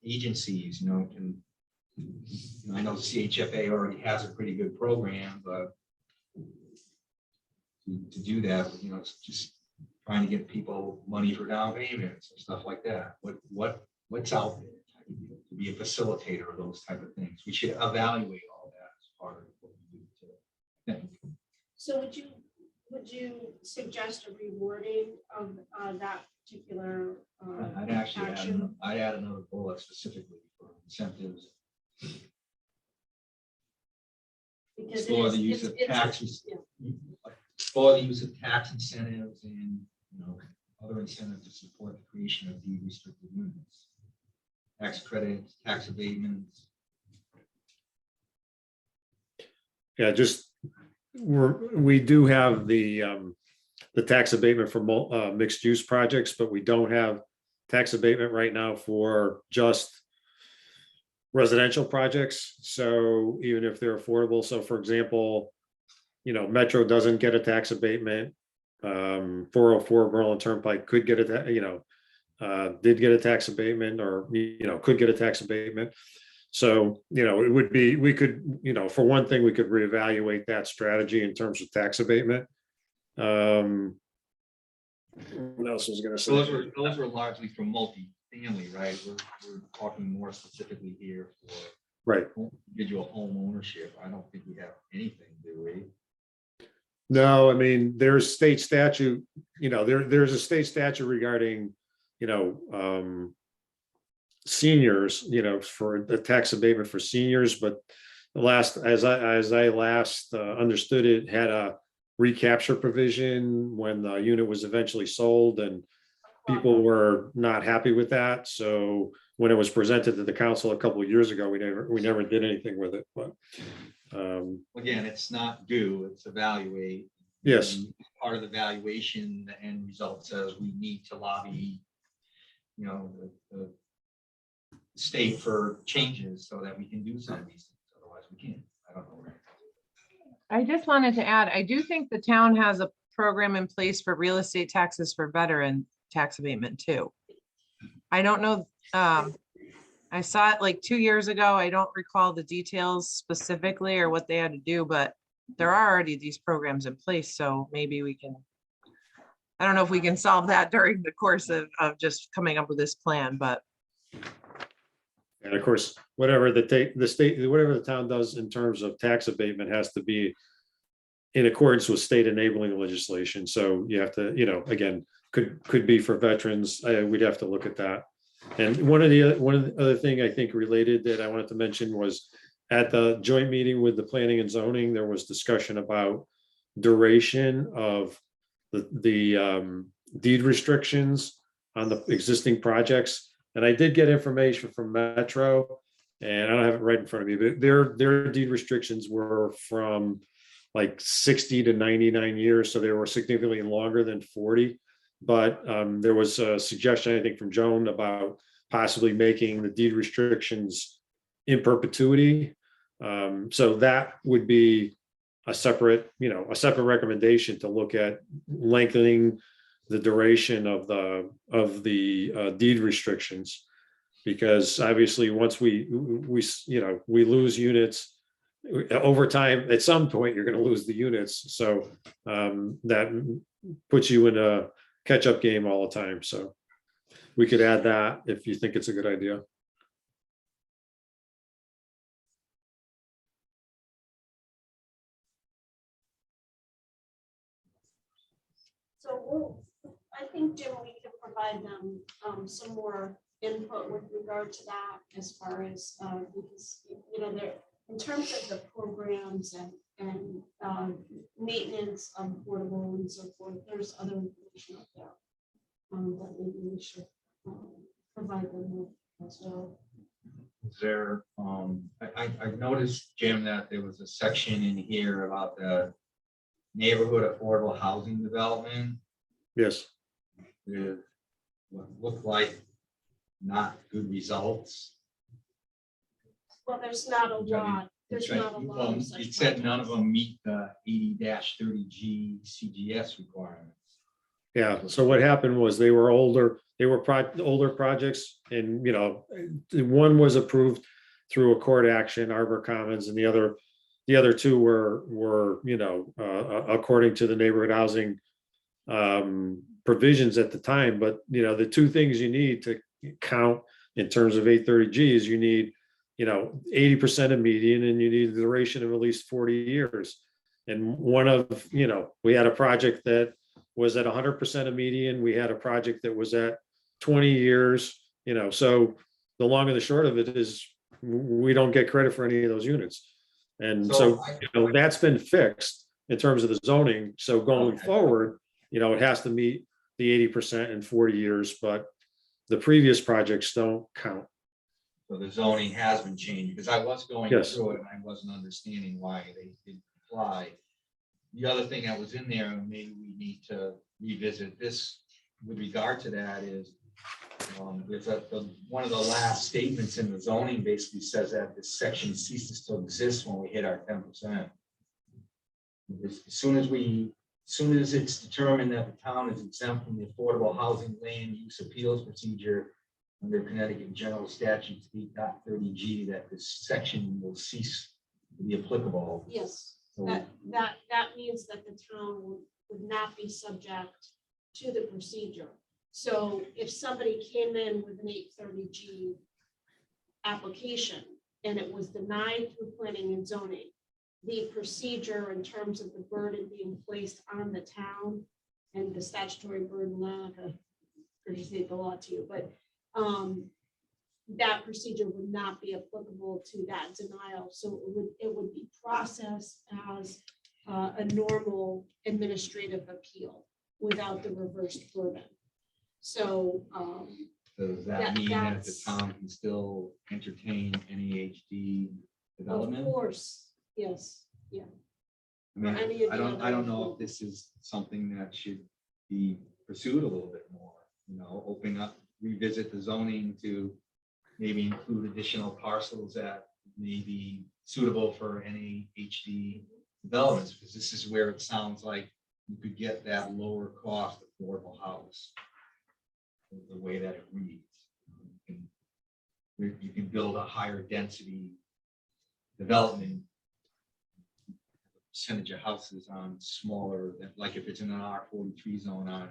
agencies, you know, I know CHFA already has a pretty good program, but to do that, you know, it's just trying to get people money for down payments and stuff like that. What's out there to be a facilitator of those type of things? We should evaluate all that as part of what we do today. So would you suggest a rewarding of that particular I'd actually action? I'd add another bullet specifically for incentives. Because Explore the use of taxes, explore the use of tax incentives and, you know, other incentives to support the creation of deed restricted units. Tax credits, tax abatements. Yeah, just, we do have the tax abatement for mixed use projects, but we don't have tax abatement right now for just residential projects. So even if they're affordable, so for example, you know, Metro doesn't get a tax abatement. 404 Berlin Turnpike could get a, you know, did get a tax abatement, or, you know, could get a tax abatement. So, you know, it would be, we could, you know, for one thing, we could reevaluate that strategy in terms of tax abatement. What else was going to say? Those were largely for multi-family, right? We're talking more specifically here for Right. individual home ownership. I don't think we have anything, do we? No, I mean, there's state statute, you know, there's a state statute regarding, you know, seniors, you know, for the tax abatement for seniors, but the last, as I last understood it, had a recapture provision when the unit was eventually sold, and people were not happy with that. So when it was presented to the council a couple of years ago, we never did anything with it, but Again, it's not due, it's evaluate. yes. And part of the valuation, the end result says we need to lobby, you know, the state for changes so that we can do some of these things. Otherwise we can't. I don't know. I just wanted to add, I do think the town has a program in place for real estate taxes for veteran tax abatement too. I don't know. I saw it like 2 years ago. I don't recall the details specifically or what they had to do, but there are already these programs in place, so maybe we can. I don't know if we can solve that during the course of just coming up with this plan, but And of course, whatever the state, whatever the town does in terms of tax abatement has to be in accordance with state enabling legislation. So you have to, again, could be for veterans. We'd have to look at that. And one of the other thing I think related that I wanted to mention was at the joint meeting with the planning and zoning, there was discussion about duration of the deed restrictions on the existing projects. And I did get information from Metro, and I don't have it right in front of me, but their deed restrictions were from like 60 to 99 years. So they were significantly longer than 40. But there was a suggestion, I think, from Joan about possibly making the deed restrictions in perpetuity. So that would be a separate recommendation to look at lengthening the duration of the deed restrictions. Because obviously, once we lose units over time, at some point, you're going to lose the units. So that puts you in a catch-up game all the time. So we could add that if you think it's a good idea. So I think, Jim, we can provide them some more input with regard to that as far as, because, they're, in terms of the programs and maintenance of portable and so forth, there's other information out there that maybe we should provide them with as well. Is there, I've noticed, Jim, that there was a section in here about the neighborhood affordable housing development Yes. with what looked like not good results. Well, there's not a lot. There's not a lot of such. It said none of projects. them meet the 80-30G CGS requirements. Yeah, so what happened was they were older projects, and one was approved through a court action, Arbor Commons, and the other two were according to the neighborhood housing provisions at the time. But the two things you need to count in terms of 830G is you need 80% of median, and you need a duration of at least 40 years. And we had a project that was at 100% of median. We had a project that was at 20 years, so the long and the short of it is we don't get credit for any of those units. And so that's been fixed in terms of the zoning. So going forward, it has to meet the 80% in 40 years, but the previous projects don't count. So the zoning has been changed, because I was going Yes. through it and I wasn't understanding why they didn't apply. The other thing that was in there, and maybe we need to revisit this with regard to that, is there's one of the last statements in the zoning basically says that this section ceases to exist when we hit our 10%. As soon as it's determined that the town is exempt from the affordable housing land use appeals procedure under Connecticut General Statutes 8.30G, that this section will cease to be applicable. Yes, So that means that the town would not be subject to the procedure. So if somebody came in with an 830G application and it was denied through planning and zoning, the procedure in terms of the burden being placed on the town and the statutory burden, not to restate the law to you, but that procedure would not be applicable to that denial. So it would be processed as a normal administrative appeal without the reversed burden. So does that mean that the town can still entertain any HD development? of course, yes, yeah. I mean, any of the I don't know other- if this is something that should be pursued a little bit more, open up, revisit the zoning to maybe include additional parcels that may be suitable for any HD developments, because this is where it sounds like you could get that lower cost affordable house, the way that it reads. And you can build a higher density development. Percentage of houses on smaller than, like if it's in an R43 zone on,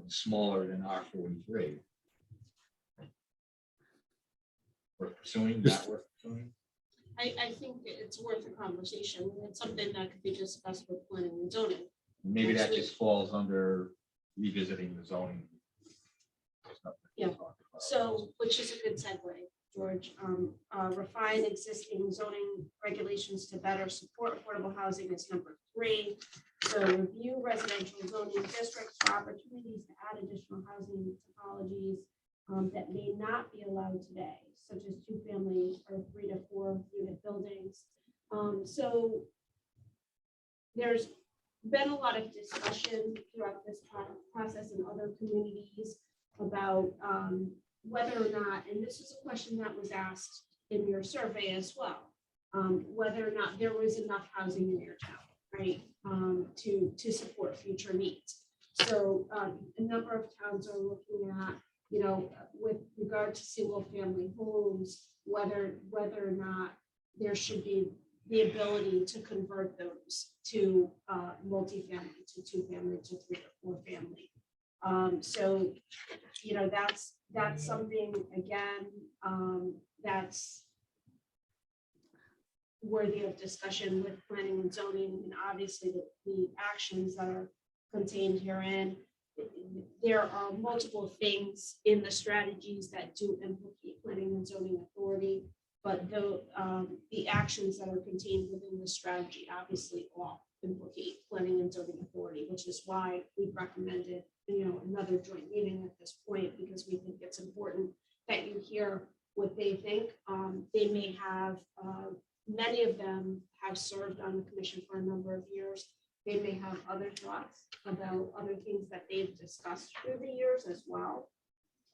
smaller than R43. Worth pursuing, not worth pursuing. I think it's worth a conversation. It's something that could be discussed with planning and zoning. Maybe that just falls under revisiting the zoning. Yeah. So, which is a good segue, George. Refine existing zoning regulations to better support affordable housing is number 3. So review residential zoning districts for opportunities to add additional housing typologies that may not be allowed today, such as 2-family or 3 to 4 unit buildings. So there's been a lot of discussion throughout this process in other communities about whether or not, and this is a question that was asked in your survey as well, whether or not there was enough housing in your town, right, to support future needs. So a number of towns are looking at, with regard to single family homes, whether or not there should be the ability to convert those to multifamily, to 2-family, to 3 or 4 family. So, that's something, again, that's worthy of discussion with planning and zoning, and obviously the actions that are contained herein. There are multiple things in the strategies that do implicate planning and zoning authority, but the actions that are contained within the strategy obviously all implicate planning and zoning authority, which is why we've recommended, another joint meeting at this point, because we think it's important that you hear what they think. They may have, many of them have served on the commission for a number of years. They may have other thoughts about other things that they've discussed through the years as well.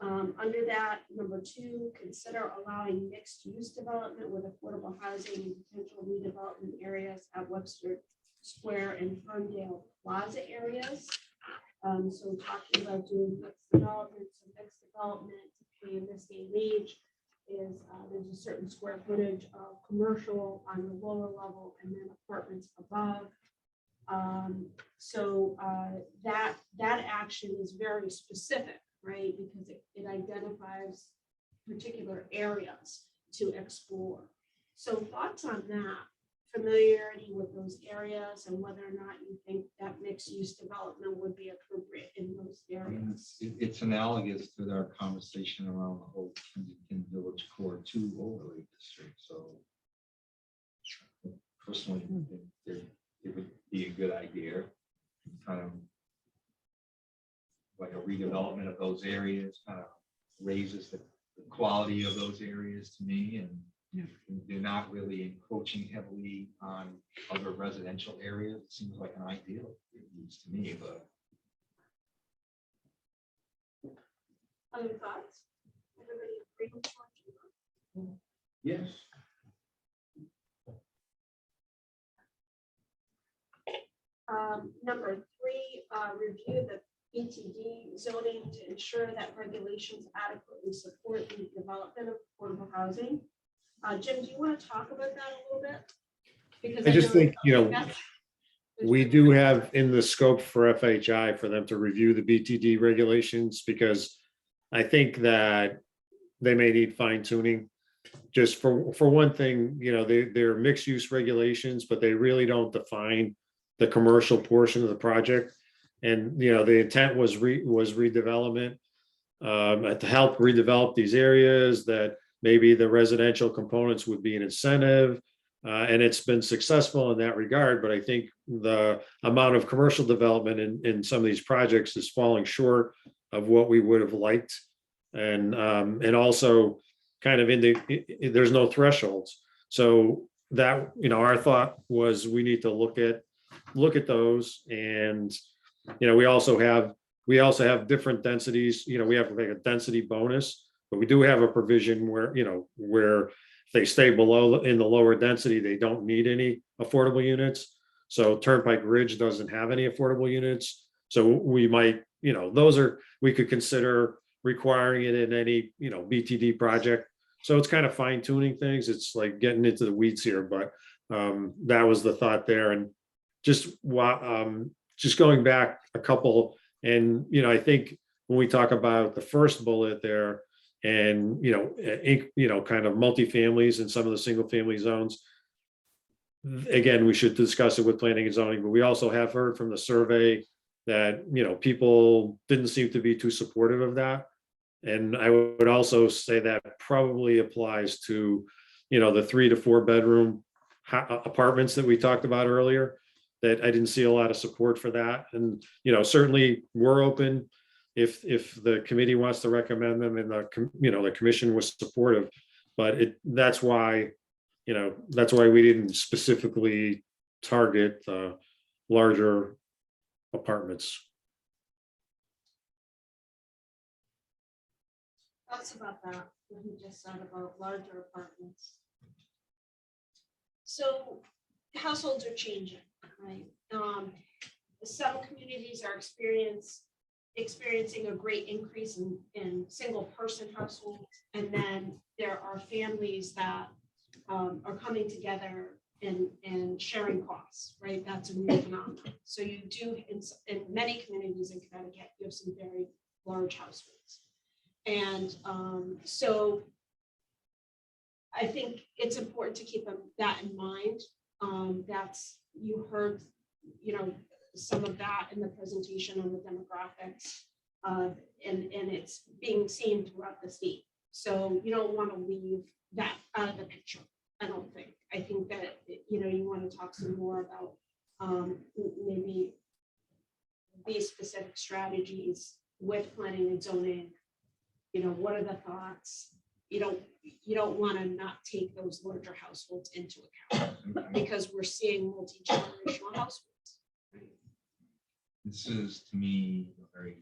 Under that, number 2, consider allowing mixed use development with affordable housing and potential redevelopment areas at Webster Square and Ferndale Plaza areas. So talking about doing mixed development, so mixed development in this day and age is there's a certain square footage of commercial on the lower level and then apartments above. So that action is very specific, right? Because it identifies particular areas to explore. So thoughts on that, familiarity with those areas, and whether or not you think that mixed use development would be appropriate in those areas. It's analogous to our conversation around the whole Kensington Village Core 2 overlay district. So personally, it would be a good idea, kind of like a redevelopment of those areas, kind of raises the quality of those areas to me, and they're not really encroaching heavily on other residential areas. It seems like an ideal use to me, but. Other thoughts? Everybody agree with George? Yes. Number 3, review the BTD zoning to ensure that regulations adequately support the development of affordable housing. Jim, do you want to talk about that a little bit? Because I just think, that's- we do have in the scope for FHI for them to review the BTD regulations, because I think that they may need fine tuning. Just for one thing, they're mixed use regulations, but they really don't define the commercial portion of the project. And, the intent was redevelopment to help redevelop these areas, that maybe the residential components would be an incentive. And it's been successful in that regard, but I think the amount of commercial development in some of these projects is falling short of what we would have liked. And also kind of there's no thresholds. So that, our thought was we need to look at those. And, we also have different densities, we have like a density bonus, but we do have a provision where, where if they stay below in the lower density, they don't need any affordable units. So Turnpike Ridge doesn't have any affordable units. So we might, we could consider requiring it in any, BTD project. So it's kind of fine tuning things. It's like getting into the weeds here, but that was the thought there. And just going back a couple, and I think when we talk about the first bullet there, and kind of multifamilies and some of the single family zones. Again, we should discuss it with planning and zoning, but we also have heard from the survey that people didn't seem to be too supportive of that. And I would also say that probably applies to, the 3 to 4 bedroom apartments that we talked about earlier, that I didn't see a lot of support for that. And, certainly we're open if the committee wants to recommend them and the commission was supportive, but that's why we didn't specifically target larger apartments. Thoughts about that, what you just said about larger apartments. So households are changing, right? Some communities are experiencing a great increase in single person households. And then there are families that are coming together and sharing costs, right? That's a new phenomenon. So you do, in many communities in Connecticut, you have some very large households. And so I think it's important to keep that in mind. You heard, some of that in the presentation on the demographics, and it's being seen throughout the state. So you don't want to leave that out of the picture, I don't think. I think that, you want to talk some more about maybe these specific strategies with planning and zoning. What are the thoughts? You don't want to not take those larger households into account because we're seeing multi-generational households. This is, to me, a very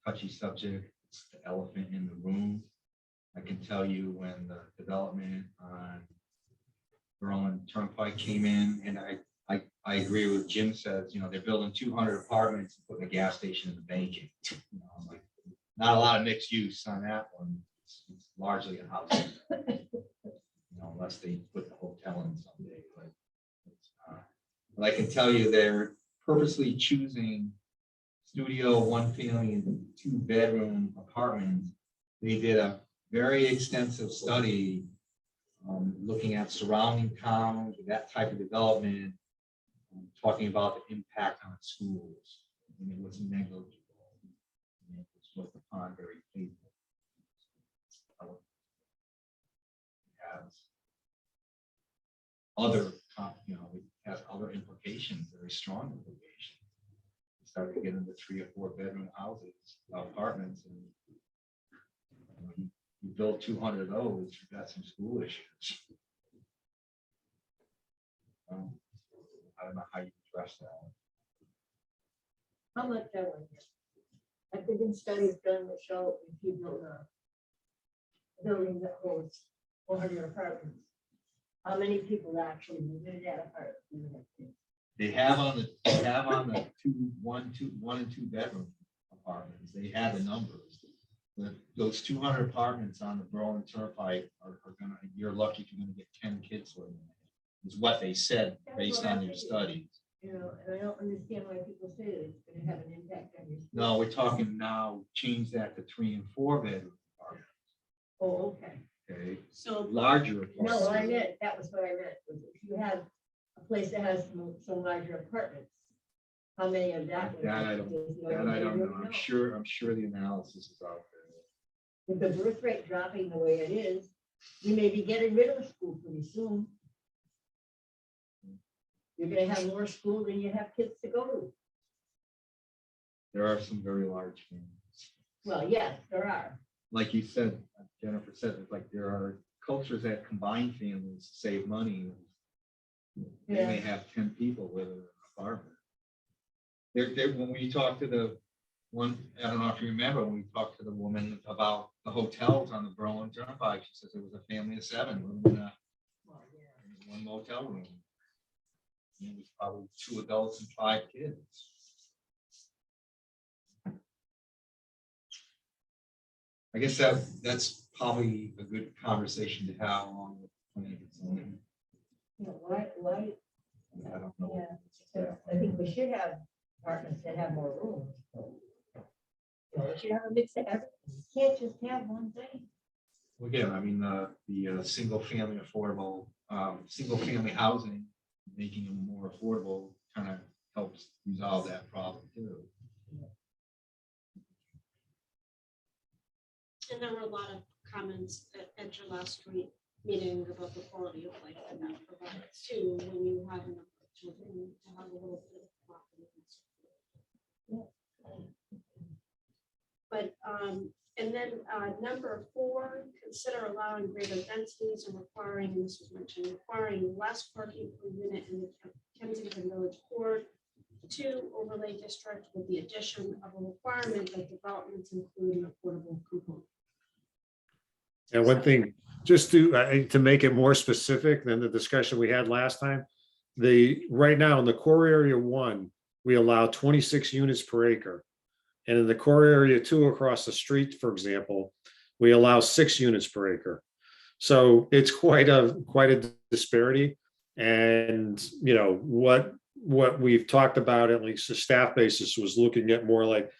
touchy subject. It's the elephant in the room. I can tell you when the development on Berlin Turnpike came in, and I agree with Jim says, they're building 200 apartments and putting a gas station in the banking. I'm like, not a lot of mixed use on that one. It's largely a house, unless they put the hotel in someday. But I can tell you they're purposely choosing studio, 1 family, and 2 bedroom apartments. They did a very extensive study looking at surrounding towns, that type of development, talking about the impact on schools. And it was negligible. And it was looked upon very favorably. It has other implications, very strong implications. You start to get into 3 or 4 bedroom houses, apartments, and you build 200 of those, you've got some school issues. I don't know how you address that. How much I wonder. I've been studies done that show if you build a building that holds 400 apartments, how many people actually live in that apartment? They have on the 1 and 2 bedroom apartments. They have the numbers. Those 200 apartments on the Berlin Turnpike are gonna. You're lucky if you're gonna get 10 kids living in it. Is what they said based on their studies. And I don't understand why people say that it's going to have an impact on your. No, we're talking now. Change that to 3 and 4 bedroom apartments. Oh, okay. Okay, So larger. No, what I meant, that was what I meant, was if you have a place that has some larger apartments, how many of that? That I don't know. I'm sure the analysis is out there. With the birth rate dropping the way it is, we may be getting rid of school pretty soon. You're gonna have more school than you have kids to go to. There are some very large families. Well, yes, there are. Like you said, Jennifer said, it's like there are cultures that combine families to save money. They may have 10 people living in an apartment. When we talked to the one, I don't know if you remember, when we talked to the woman about the hotels on the Berlin Turnpike, she says there was a family of 7 living in one motel room. And it was probably 2 adults and 5 kids. I guess that's probably a good conversation to have along with planning and zoning. Why, I don't know. yeah, I think we should have apartments that have more rooms. We should have a mix of everything. You can't just have one thing. Well, again, I mean, the single family affordable, single family housing, making them more affordable kind of helps resolve that problem too. And there were a lot of comments at your last meeting about the quality of life that that provides too, when you have enough children to have a little bit of property. But, and then number 4, consider allowing greater densities and requiring, and this was mentioned, requiring less parking per unit in the Kensington Village Core. 2, overlay district with the addition of a requirement that developments include an affordable component. And one thing, just to make it more specific than the discussion we had last time, right now in the core area 1, we allow 26 units per acre. And in the core area 2 across the street, for example, we allow 6 units per acre. So it's quite a disparity. And you know, what we've talked about, at least the staff basis, was looking at more like,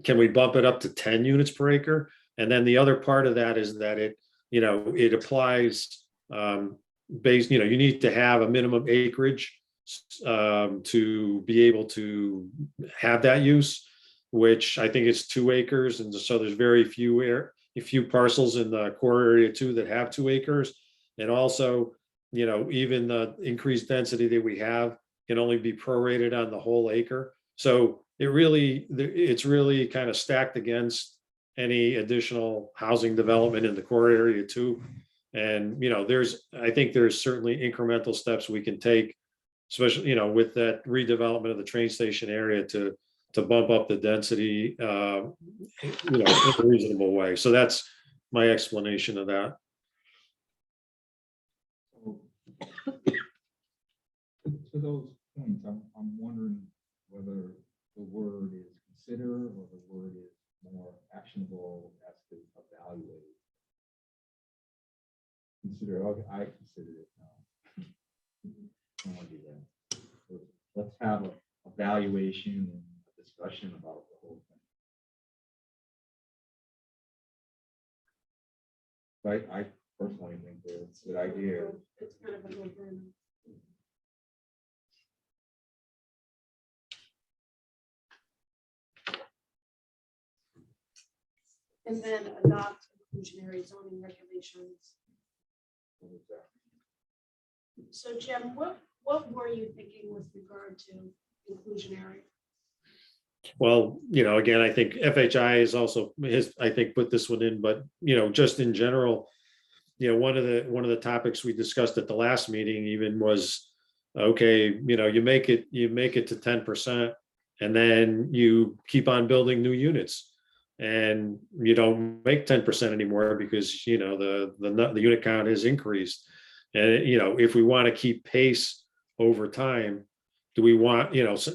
can we bump it up to 10 units per acre? And then the other part of that is that it applies you need to have a minimum acreage to be able to have that use, which I think it's 2 acres. And so there's very few parcels in the core area 2 that have 2 acres. And also, even the increased density that we have can only be prorated on the whole acre. So it's really kind of stacked against any additional housing development in the core area 2. And, I think there's certainly incremental steps we can take, especially, with that redevelopment of the train station area to bump up the density, in a reasonable way. So that's my explanation of that. To those points, I'm wondering whether the word is consider or the word is more actionable as to evaluate. Consider, okay, I consider it now. I don't want to do that. So let's have a evaluation and a discussion about the whole thing. I personally think that it's a good idea. It's kind of a no-brainer. And then adopt inclusionary zoning regulations. So Jim, what were you thinking with regard to inclusionary? Well, again, I think FHI is also I think put this one in, but just in general, one of the topics we discussed at the last meeting even was, okay, you make it to 10%, and then you keep on building new units, and you don't make 10% anymore because the unit count has increased. And if we want to keep pace over time, do we want,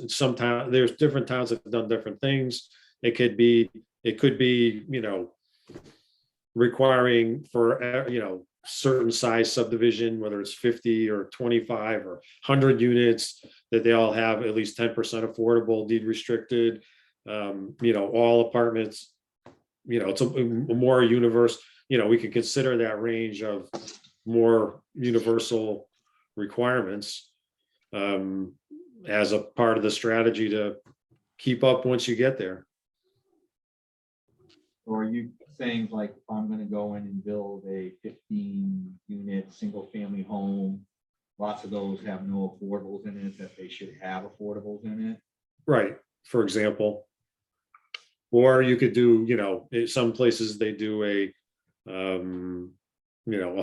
sometimes there's different towns that have done different things. It could be requiring for certain size subdivision, whether it's 50 or 25 or 100 units, that they all have at least 10% affordable, deed restricted, all apartments, it's a more universe, we could consider that range of more universal requirements as a part of the strategy to keep up once you get there. Or are you saying, like, if I'm gonna go in and build a 15-unit single-family home, lots of those have no affordables in it, that they should have affordables in it? Right, for example. Or you could do, in some places they do a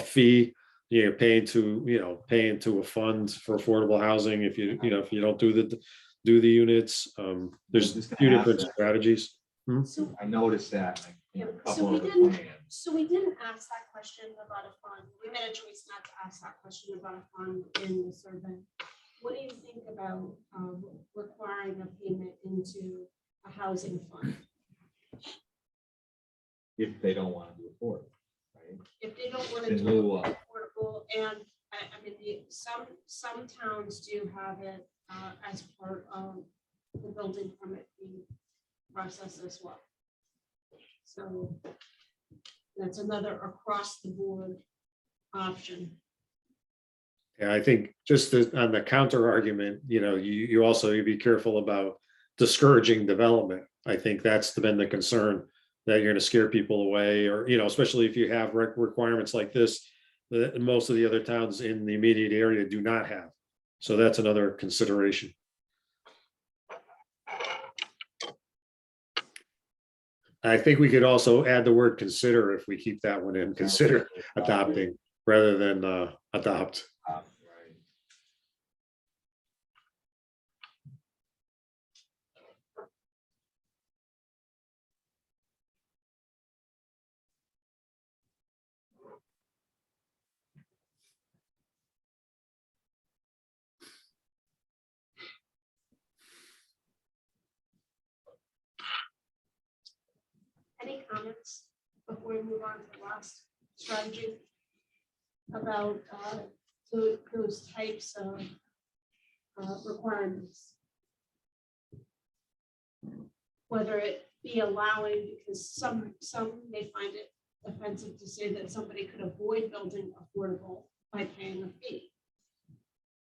fee, paying to a fund for affordable housing if you don't do the units. There's Just a few gonna different ask that. strategies. So, I noticed that, like, in a so couple we of the didn't, plans. so we didn't ask that question about a fund. We made a choice not to ask that question about a fund in the survey. What do you think about requiring a payment into a housing fund? If they don't want to do affordable, right? they don't want to In do lieu of. affordable, and I mean, some towns do have it as part of the building permit fee process as well. So that's another across the board option. Yeah, I think just on the counter argument, you also you be careful about discouraging development. I think that's been the concern, that you're gonna scare people away, or, especially if you have requirements like this that most of the other towns in the immediate area do not have. So that's another consideration. I think we could also add the word consider if we keep that one in, consider adopting rather than adopt. Right. Any comments before we move on to the last strategy about those types of requirements? Whether it be allowing, because some may find it offensive to say that somebody could avoid building affordable by paying a fee.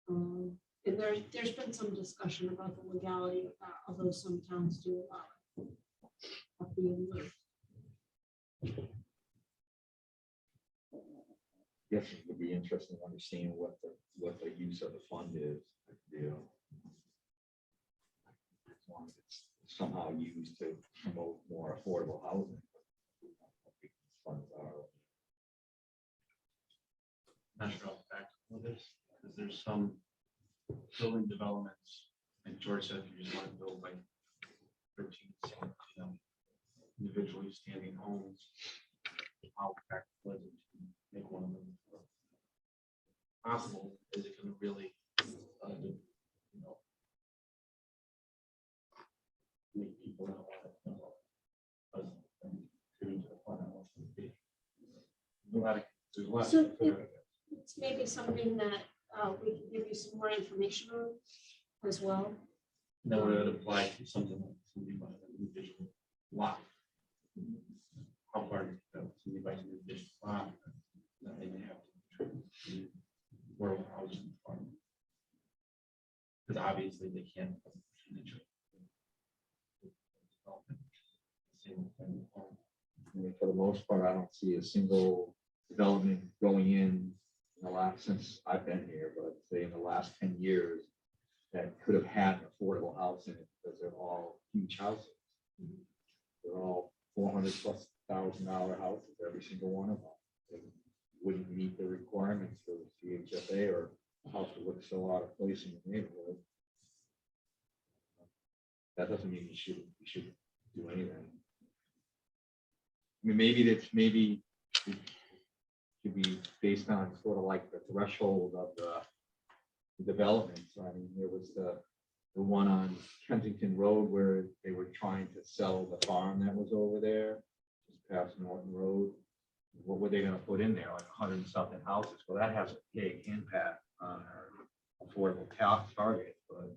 And there's been some discussion about the legality of that, although some towns do allow it. A fee in lieu. Yes, it would be interesting to understand what the use of the fund is. As long as it's somehow used to promote more affordable housing. Funds are. Not sure I'll back with this, because there's some building developments, like George said, if you just want to build like 13, individually standing homes, how practical is it to make one of them possible? Is it going to really, make people not want it? There's a lot So to consider. it's maybe something that we can give you some more information on as well. That would apply to something like somebody buys an individual lot. How far does somebody buys an individual lot? That they may have to contribute to affordable housing fund. Because obviously they can't. put a percentage of development. Single family home. I mean, for the most part, I don't see a single development going in the last, since I've been here, but say in the last 10 years, that could have had an affordable house in it, because they're all huge houses. They're all $400,000+ houses, every single one of them. They wouldn't meet the requirements for CHFA or a house that looks so out of place in the neighborhood. That doesn't mean you should do anything. I mean, maybe it should be based on sort of like the threshold of the development. So I mean, there was the one on Kensington Road where they were trying to sell the farm that was over there, just past Norton Road. What were they going to put in there? Like 100 and something houses. Well, that has a big impact on our affordable target, but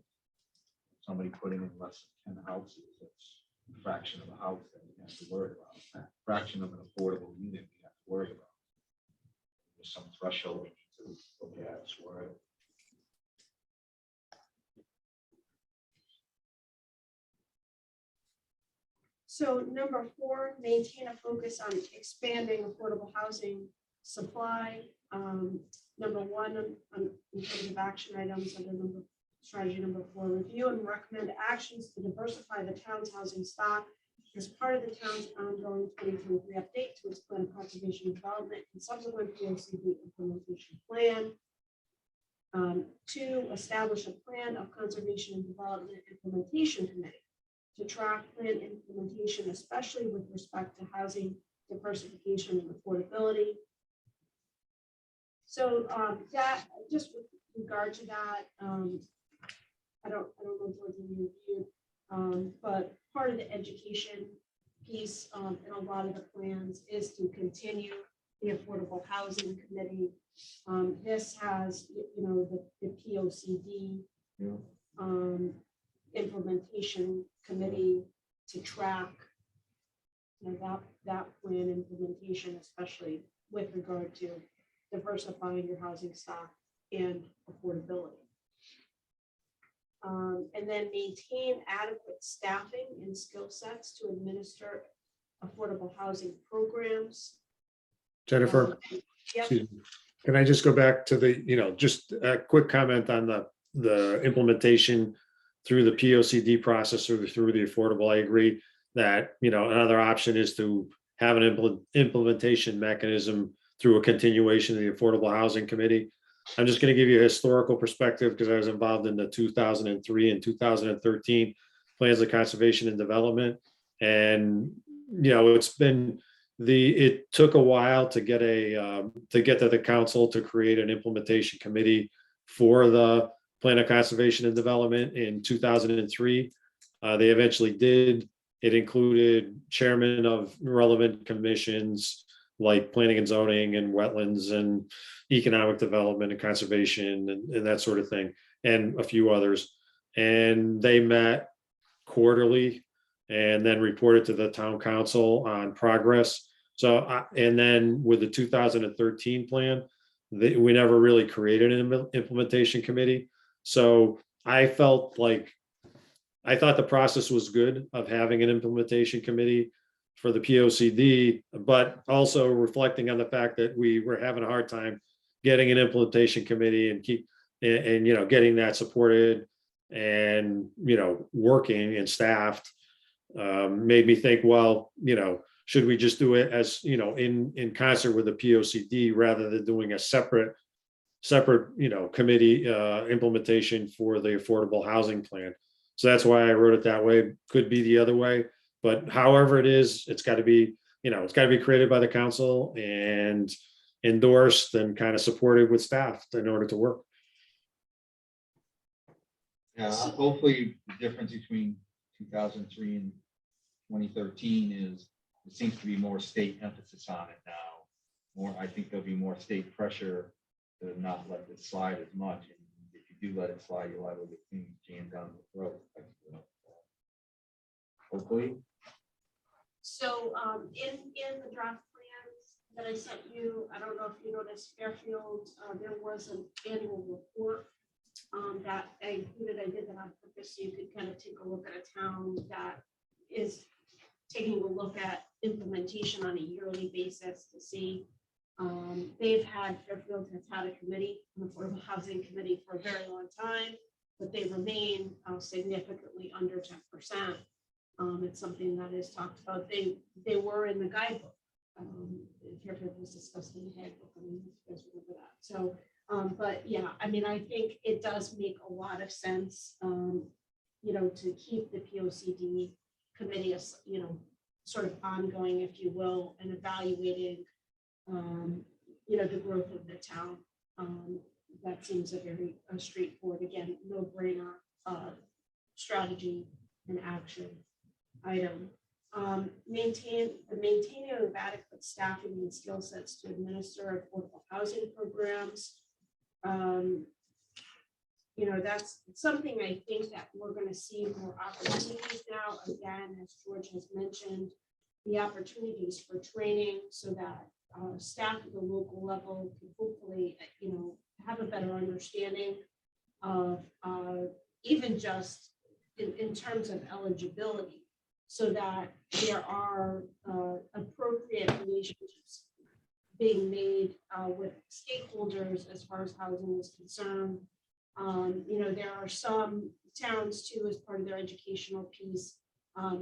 somebody putting in less than 10 houses, that's a fraction of a house that we have to worry about. A fraction of an affordable unit we have to worry about. There's some threshold we need to look at as well. So number 4, maintain a focus on expanding affordable housing supply. Number 1 in terms of action items under strategy number 4, review and recommend actions to diversify the town's housing stock as part of the town's ongoing 2023 update to its plan of conservation and development and subsequent POCD implementation plan. 2, establish a plan of conservation and development implementation committee to track plan implementation, especially with respect to housing diversification and affordability. So that, just with regard to that, I don't know if you reviewed, but part of the education piece in a lot of the plans is to continue the Affordable Housing Committee. This has, the POCD implementation committee to track that plan implementation, especially with regard to diversifying your housing stock and affordability. And then maintain adequate staffing and skill sets to administer affordable housing programs. Jennifer, Yep. excuse me. Can I just go back to the, just a quick comment on the implementation through the POCD process or through the affordable? I agree that, another option is to have an implementation mechanism through a continuation of the Affordable Housing Committee. I'm just going to give you a historical perspective because I was involved in the 2003 and 2013 plans of conservation and development. And, it took a while to get to the council to create an implementation committee for the plan of conservation and development in 2003. They eventually did. It included chairman of relevant commissions like planning and zoning and wetlands and economic development and conservation and that sort of thing, and a few others. And they met quarterly and then reported to the town council on progress. So, and then with the 2013 plan, we never really created an implementation committee. So I thought the process was good of having an implementation committee for the POCD, but also reflecting on the fact that we were having a hard time getting an implementation committee and getting that supported and, working and staffed, made me think, well, should we just do it as, in concert with the POCD rather than doing a separate, committee implementation for the affordable housing plan. So that's why I wrote it that way. Could be the other way, but however it is, it's got to be, created by the council and endorsed and kind of supported with staff in order to work. Yeah, hopefully the difference between 2003 and 2013 is there seems to be more state emphasis on it now. I think there'll be more state pressure to not let it slide as much. And if you do let it slide, you'll liable to get things jammed down the throat. Hopefully. So in the draft plans that I sent you, I don't know if you noticed, Fairfield, there was an annual report that I included. I did that on purpose so you could kind of take a look at a town that is taking a look at implementation on a yearly basis to see. Fairfield has had a committee, an affordable housing committee, for a very long time, but they remain significantly under 10%. It's something that is talked about. They were in the guidebook. Fairfield was discussed in the guidebook. I mean, you guys remember that. So, but yeah, I mean, I think it does make a lot of sense, to keep the POCD committee, sort of ongoing, if you will, and evaluating, the growth of the town. That seems a very straightforward, again, no-brainer strategy and action item. Maintaining of adequate staffing and skill sets to administer affordable housing programs. That's something I think that we're going to see more opportunities now. Again, as George has mentioned, the opportunities for training so that staff at the local level can hopefully, have a better understanding of even just in terms of eligibility, so that there are appropriate relationships being made with stakeholders as far as housing is concerned. There are some towns too, as part of their educational piece,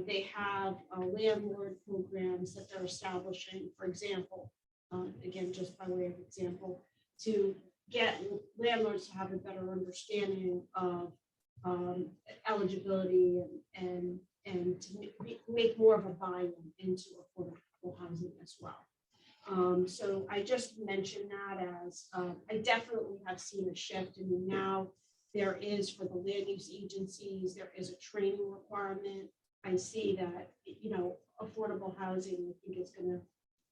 they have landlord programs that they're establishing, for example, again, just by way of example, to get landlords to have a better understanding of eligibility and to make more of a buy-in into affordable housing as well. So I just mentioned that as I definitely have seen a shift. I mean, now there is, for the land use agencies, there is a training requirement. I see that, affordable housing, I think, is going to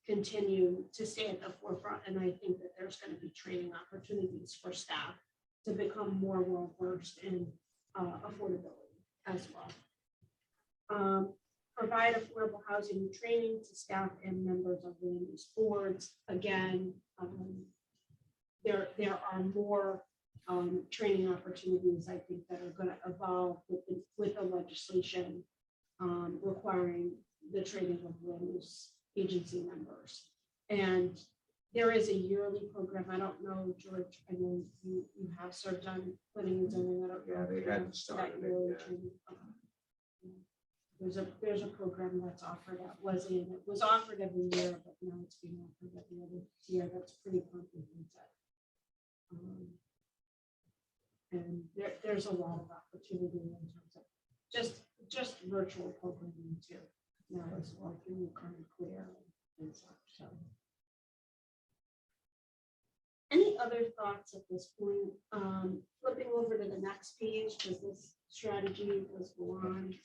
continue to stay at the forefront. And I think that there's going to be training opportunities for staff to become more well-versed in affordability as well. Provide affordable housing training to staff and members of land use boards. Again, there are more training opportunities, I think, that are going to evolve with the legislation requiring the training of land use agency members. And there is a yearly program. I don't know, George, I know you have served on planning and zoning. I don't know. Yeah, they if you hadn't have started that it yearly yet. training. There's a program that's offered at it was offered every year, but now it's being offered every other year. That's pretty comprehensive. And there's a lot of opportunity in terms of just virtual programming too. Now as well through kind of clear and such. So, any other thoughts at this point? Flipping over to the next page, because this strategy does go on.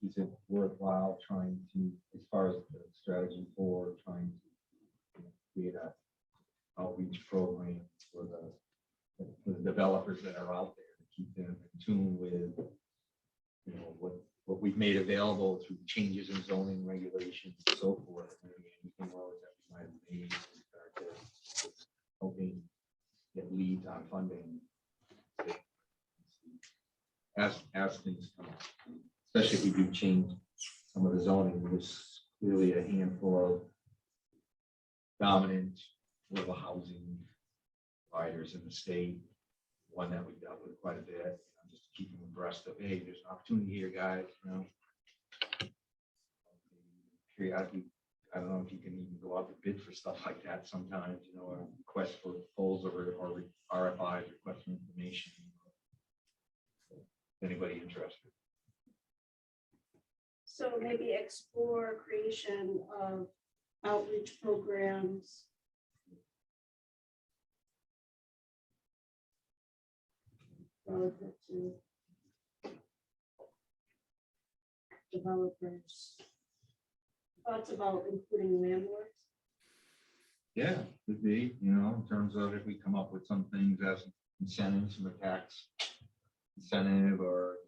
Is it worthwhile trying to, as far as the strategy for trying to create a outreach program for the developers that are out there to keep them in tune with, what we've made available through changes in zoning regulations and so forth. Anything else that we might have made in regard to helping get leads on funding as things come up. Especially if we do change some of the zoning, there's clearly a handful of dominant affordable housing providers in the state. One that we've dealt with quite a bit, just to keep them abreast of, hey, there's an opportunity here, guys. Periodically, I don't know if you can even go out to bid for stuff like that sometimes. A request for proposals or RFIs, request for information. Anybody interested? So maybe explore creation of outreach programs. Relative to developers. Thoughts about including landlords? Yeah, could be, in terms of if we come up with some things as incentives from a tax incentive or,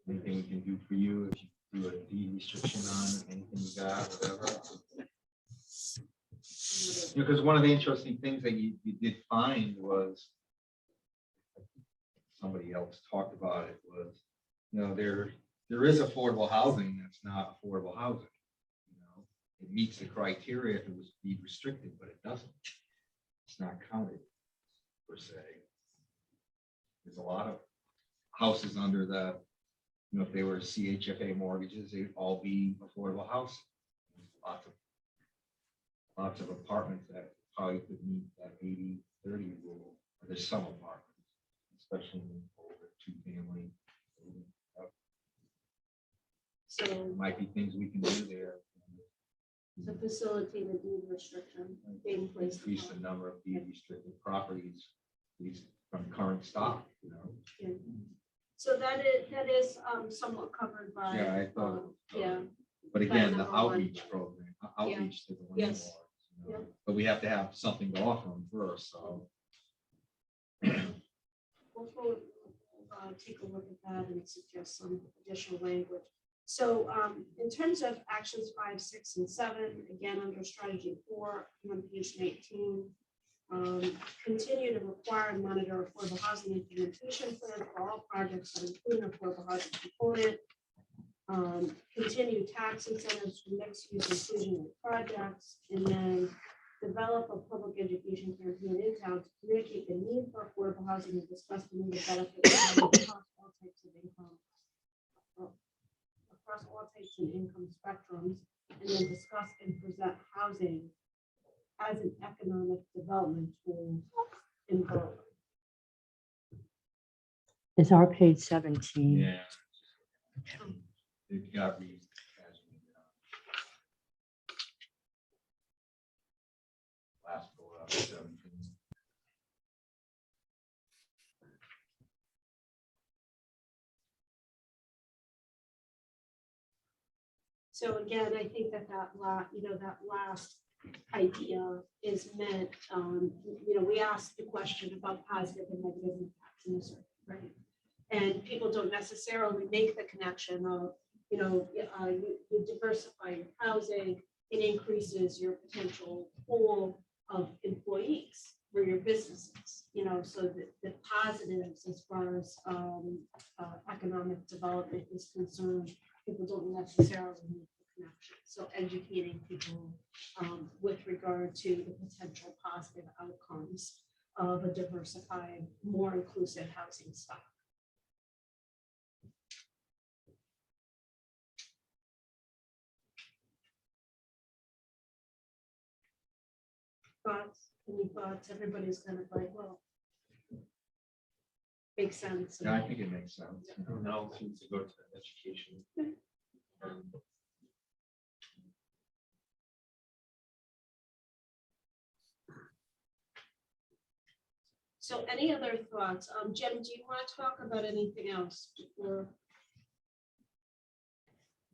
anything we can do for you, if you do a deed restriction on anything you got, whatever. Because one of the interesting things that you did find was, somebody else talked about it, was, there is affordable housing that's not affordable housing. It meets the criteria if it was deed restricted, but it doesn't. It's not counted per se. There's a lot of houses under the, if they were CHFA mortgages, they'd all be affordable housing. There's lots of apartments that probably could meet that 80-30 rule. There's some apartments, especially in older two-family. So Might be things we can do there. to facilitate a deed restriction being placed. Increase the number of deed restricted properties, at least from current stock. Yeah. So that is somewhat covered by. Yeah, I thought. Yeah. But again, the number one. outreach program, outreach to the Yes. landlords. Yeah. But we have to have something to offer them first, so. We'll take a look at that and suggest some additional language. So in terms of actions 5, 6, and 7, again, under strategy 4, on page 19, continue to require and monitor affordable housing implementation plan for all projects that include an affordable housing component. Continue tax incentives for mixed use inclusionary projects, and then develop a public education campaign in town to communicate the need for affordable housing and discuss the need of benefits across all types of income, across all types of income spectrums, and then discuss and present housing as an economic development tool in Berlin. It's our page 17. Yeah. It got me. Last go up 17. So again, I think that that last idea is meant, we asked the question about positive and negative impacts in the survey, right? And people don't necessarily make the connection of, you diversify your housing, it increases your potential pool of employees for your businesses, so the positives as far as economic development is concerned, people don't necessarily make the connection. So educating people with regard to the potential positive outcomes of a diversified, more inclusive housing stock. Thoughts? Any thoughts? Everybody's kind of like, well, makes sense. Yeah, I think it makes sense. Everyone else seems to go to education. So any other thoughts? Jim, do you want to talk about anything else before?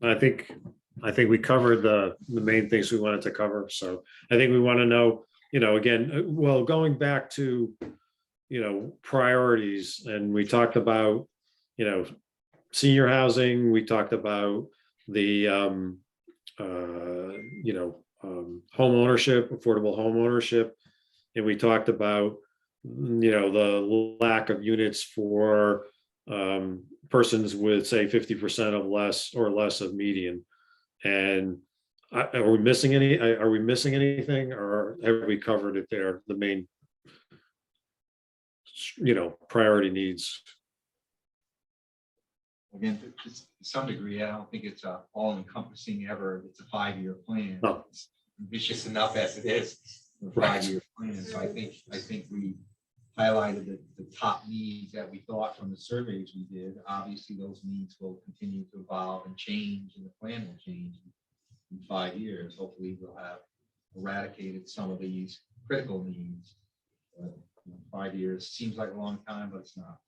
I think we covered the main things we wanted to cover. So I think we want to know, again, well, going back to, priorities, and we talked about, senior housing, we talked about the, home ownership, affordable home ownership. And we talked about, the lack of units for persons with, say, 50% of less or less of median. And are we missing anything, or have we covered it there, the main, priority needs? Again, to some degree, I don't think it's a all-encompassing ever. It's a 5-year plan. No. It's ambitious enough as it is, a 5-year plan. So I think we highlighted the top needs that we thought from the surveys we did. Obviously, those needs will continue to evolve and change, and the plan will change in 5 years. Hopefully, we'll have eradicated some of these critical needs. But, 5 years seems like a long time, but it's not,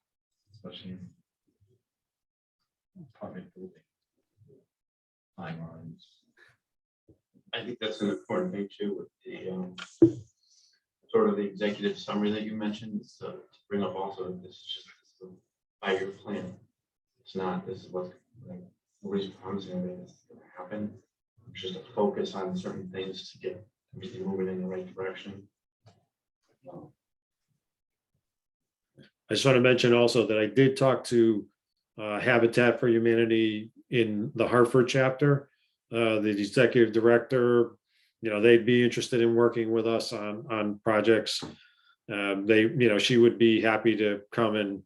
especially in apartment building timelines. I think that's an important thing too, with the sort of the executive summary that you mentioned, is to bring up also, this is just a 5-year plan. It's not, this is what's, like, nobody's promising anything that's going to happen. It's just a focus on certain things to get everything moving in the right direction. I just want to mention also that I did talk to Habitat for Humanity in the Hartford chapter, the executive director. They'd be interested in working with us on projects. She would be happy to come and,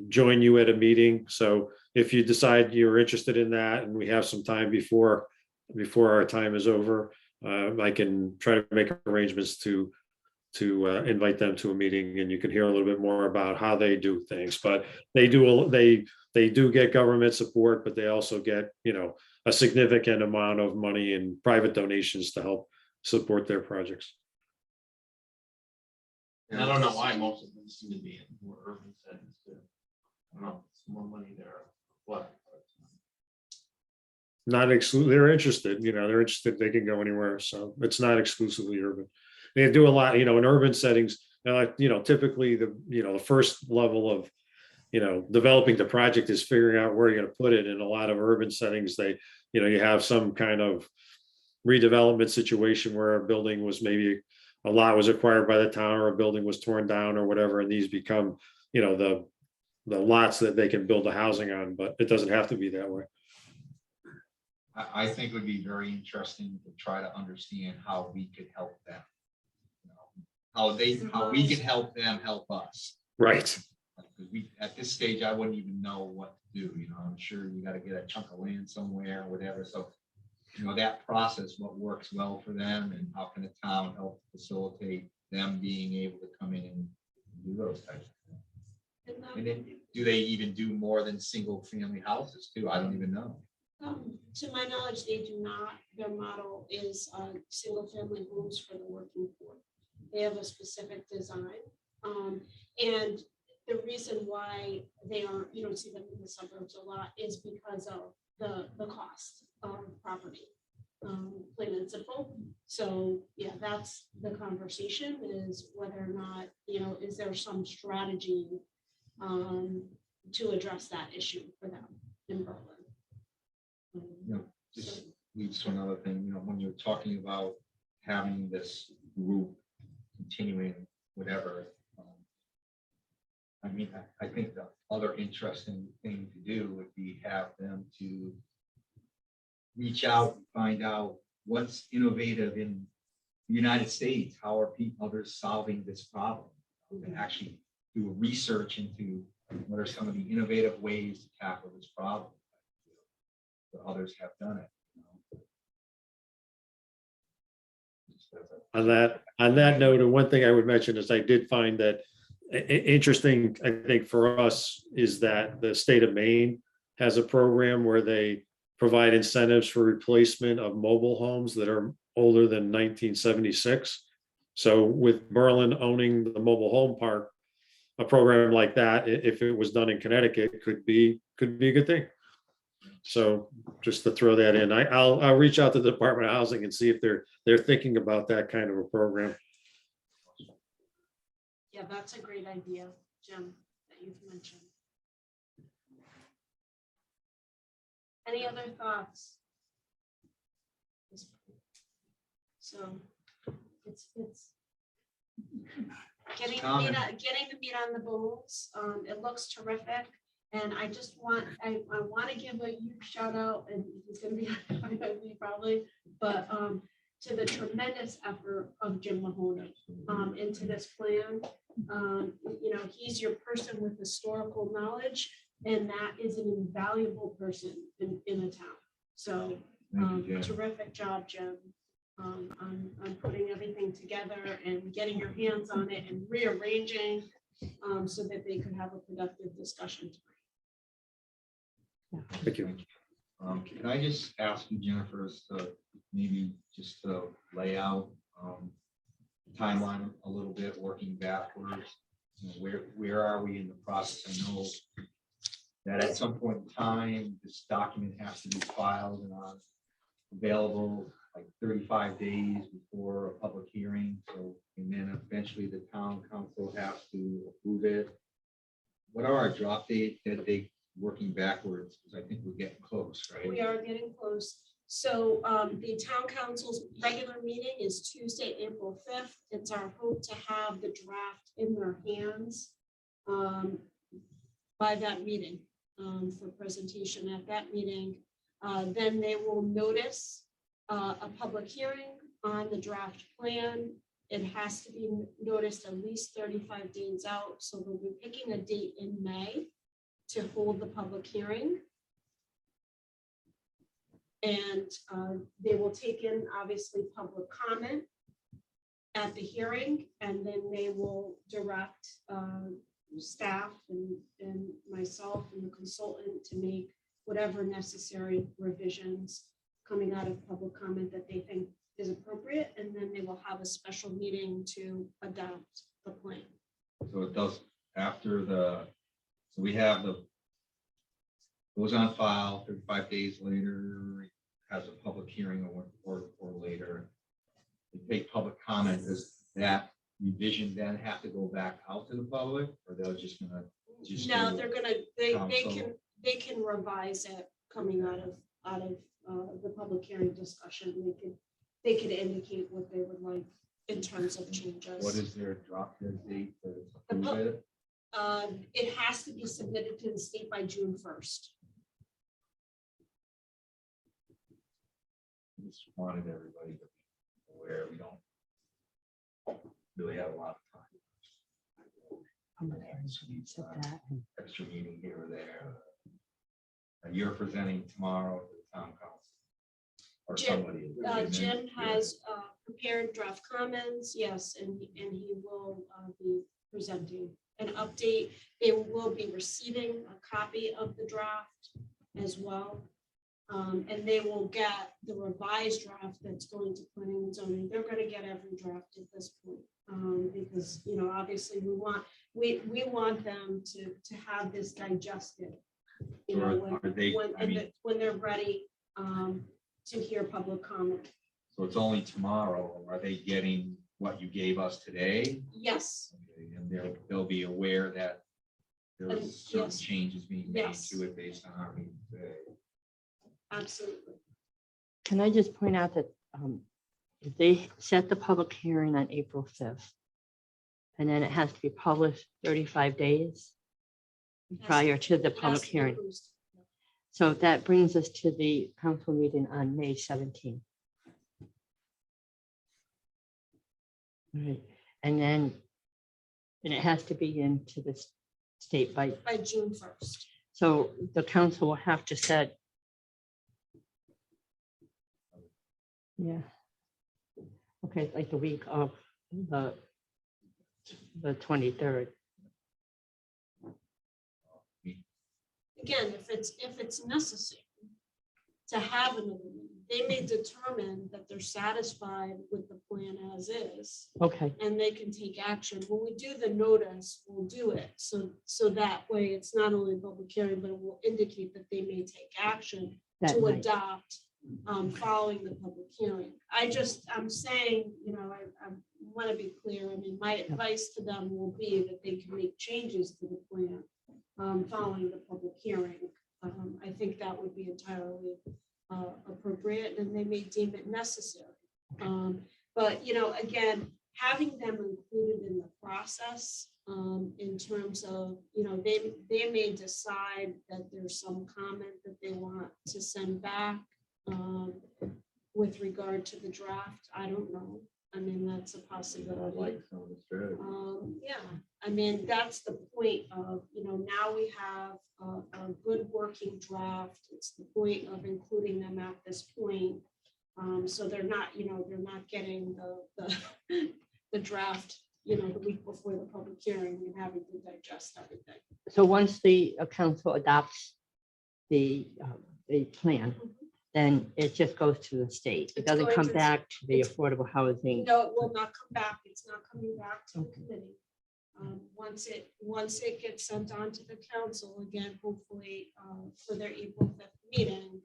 join you at a meeting. So if you decide you're interested in that, and we have some time before our time is over, I can try to make arrangements to invite them to a meeting, and you can hear a little bit more about how they do things. But they do get government support, but they also get, a significant amount of money and private donations to help support their projects. And I don't know why most of them seem to be in more urban settings too. I don't know, if it's more money there, or what. Not exclusive, they're interested, they're interested, they can go anywhere. So it's not exclusively urban. They do a lot, in urban settings, typically the first level of, developing the project is figuring out where you're going to put it. In a lot of urban settings, you have some kind of redevelopment situation where a building was, maybe a lot was acquired by the town, or a building was torn down or whatever. And these become, the lots that they can build the housing on, but it doesn't have to be that way. I think it would be very interesting to try to understand how we could help them. How we can help them help us. Right. Because at this stage, I wouldn't even know what to do. I'm sure you got to get a chunk of land somewhere or whatever. So, that process, what works well for them, and how can the town help facilitate them being able to come in and do those types of things. And then, do they even do more than single family houses too? I don't even know. To my knowledge, they do not. Their model is single family homes for the working poor. They have a specific design. And the reason why they are, you don't see them in the suburbs a lot, is because of the cost of property. Plain and simple. So yeah, that's the conversation, is whether or not, is there some strategy to address that issue for them in Berlin? Yeah. Just leads to another thing, when you're talking about having this group continuing, whatever. I mean, I think the other interesting thing to do would be have them to reach out and find out what's innovative in the United States. How are others solving this problem? And actually do research into what are some of the innovative ways to tackle this problem. That others have done it. On that note, and one thing I would mention is I did find that interesting, I think for us, is that the state of Maine has a program where they provide incentives for replacement of mobile homes that are older than 1976. So with Berlin owning the mobile home park, a program like that, if it was done in Connecticut, could be a good thing. So just to throw that in, I'll reach out to the Department of Housing and see if they're thinking about that kind of a program. Yeah, that's a great idea, Jim, that you've mentioned. Any other thoughts? So it's getting the meat on the bones. It looks terrific. And I just want, I want to give a huge shout out, and he's going to be on me probably, but to the tremendous effort of Jim Mahoney into this plan. He's your person with historical knowledge, and that is an invaluable person in a town. So terrific job, Jim, on putting everything together and getting your hands on it and rearranging so that they could have a productive discussion tonight. Thank you. Can I just ask you, Jennifer, to maybe just to lay out timeline a little bit, working backwards? Where are we in the process? I know that at some point in time, this document has to be filed and available like 35 days before a public hearing. So, and then eventually the town council has to approve it. What are our drop date working backwards? Because I think we're getting close, right? We are getting close. So the town council's regular meeting is Tuesday, April 5th. It's our hope to have the draft in their hands by that meeting for presentation at that meeting. Then they will notice a public hearing on the draft plan. It has to be noticed at least 35 days out. So they'll be picking a date in May to hold the public hearing. And they will take in, obviously, public comment at the hearing, and then they will direct staff and myself and the consultant to make whatever necessary revisions coming out of public comment that they think is appropriate, and then they will have a special meeting to adopt the plan. So it does after so we have goes on file 35 days later, has a public hearing or later. They take public comment. Does that revision then have to go back out to the public, or they're just gonna No, they're gonna they can revise it coming out of the public hearing discussion. They could indicate what they would like in terms of changes. What is their drop dead date to approve it? It has to be submitted to the state by June 1st. Just wanted everybody to be aware we don't really have a lot of time. Extra meeting here or there. And you're presenting tomorrow to the town council. Or somebody. Jim has prepared draft comments, yes, and he will be presenting an update. They will be receiving a copy of the draft as well. And they will get the revised draft that's going to planning and zoning. They're going to get every draft at this point because, obviously we want them to have this digested you know, Or are they, I mean, when they're ready to hear public comment. so it's only tomorrow. Are they getting what you gave us today? Yes, Okay, and they'll be aware that there's certain yes. changes being made Yes. to it based on our meeting today. absolutely. Can I just point out that if they set the public hearing on April 5th, and then it has to be published 35 days prior to the It has public to be hearing. posted. So that brings us to the council meeting on May 17th. Right, and then, and it has to be into the state by, By June 1st. so the council will have to set. Yeah. Okay, like the week of the 23rd. Again, if it's necessary to have another meeting, they may determine that they're satisfied with the plan as is, Okay, and they can take action. When we do the notice, we'll do it. So that way, it's not only a public hearing, but it will indicate that they may take action that to night. adopt following the public hearing. I'm saying, you know, I want to be clear. I mean, my advice to them will be that they can make changes to the plan following the public hearing. I think that would be entirely appropriate, and they may deem it necessary. But, you know, again, having them included in the process in terms of, you know, they may decide that there's some comment that they want to send back with regard to the draft. I don't know. I mean, that's a possibility. some of the strategy. Yeah, I mean, that's the point of, you know, now we have a good working draft. It's the point of including them at this point. So they're not, you know, they're not getting the draft, you know, the week before the public hearing and having to digest everything. So once the council adopts the plan, then it just goes to the state. It It's doesn't going come to- back to the it's- affordable housing. No, it will not come back. It's not coming back to the Okay. committee. Once it gets sent on to the council, again, hopefully for their April 5th meeting.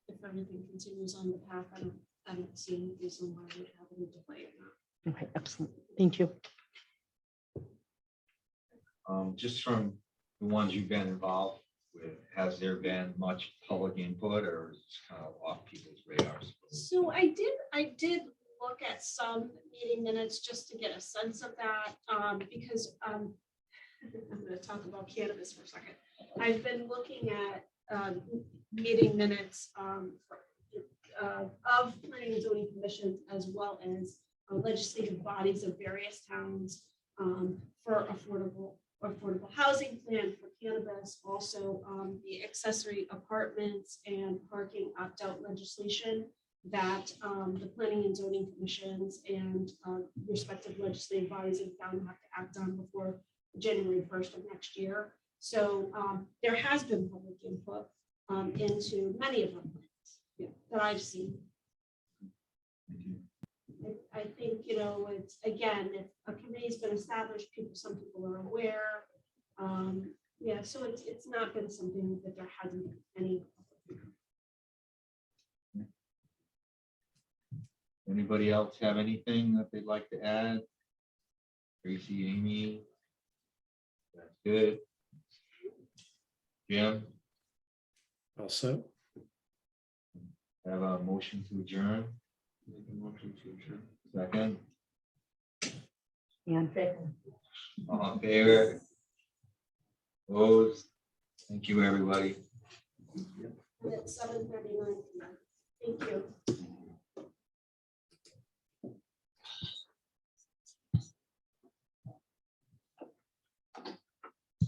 If everything continues on the path, I don't see any reason why we'd have any delay in that. Okay, excellent. Thank you. Just from the ones you've been involved with, has there been much public input, or is it kind of off people's radars? So I did look at some meeting minutes just to get a sense of that, because I'm going to talk about cannabis for a second. I've been looking at meeting minutes of planning and zoning commissions, as well as legislative bodies of various towns for affordable housing plan for cannabis, also the accessory apartments and parking opt-out legislation that the planning and zoning commissions and respective legislative bodies in town have to act on before January 1st of next year. So there has been public input into many of them that I've seen. I think, you know, it's, again, if a committee's been established, some people are aware. Yeah, so it's not been something that there hasn't been any. Anybody else have anything that they'd like to add? Tracy, Amy? That's good. Jim, All set. have a motion to adjourn, Make a motion to adjourn. second, And all in favor? Opposed? Thank you, everybody. And it's 7:39.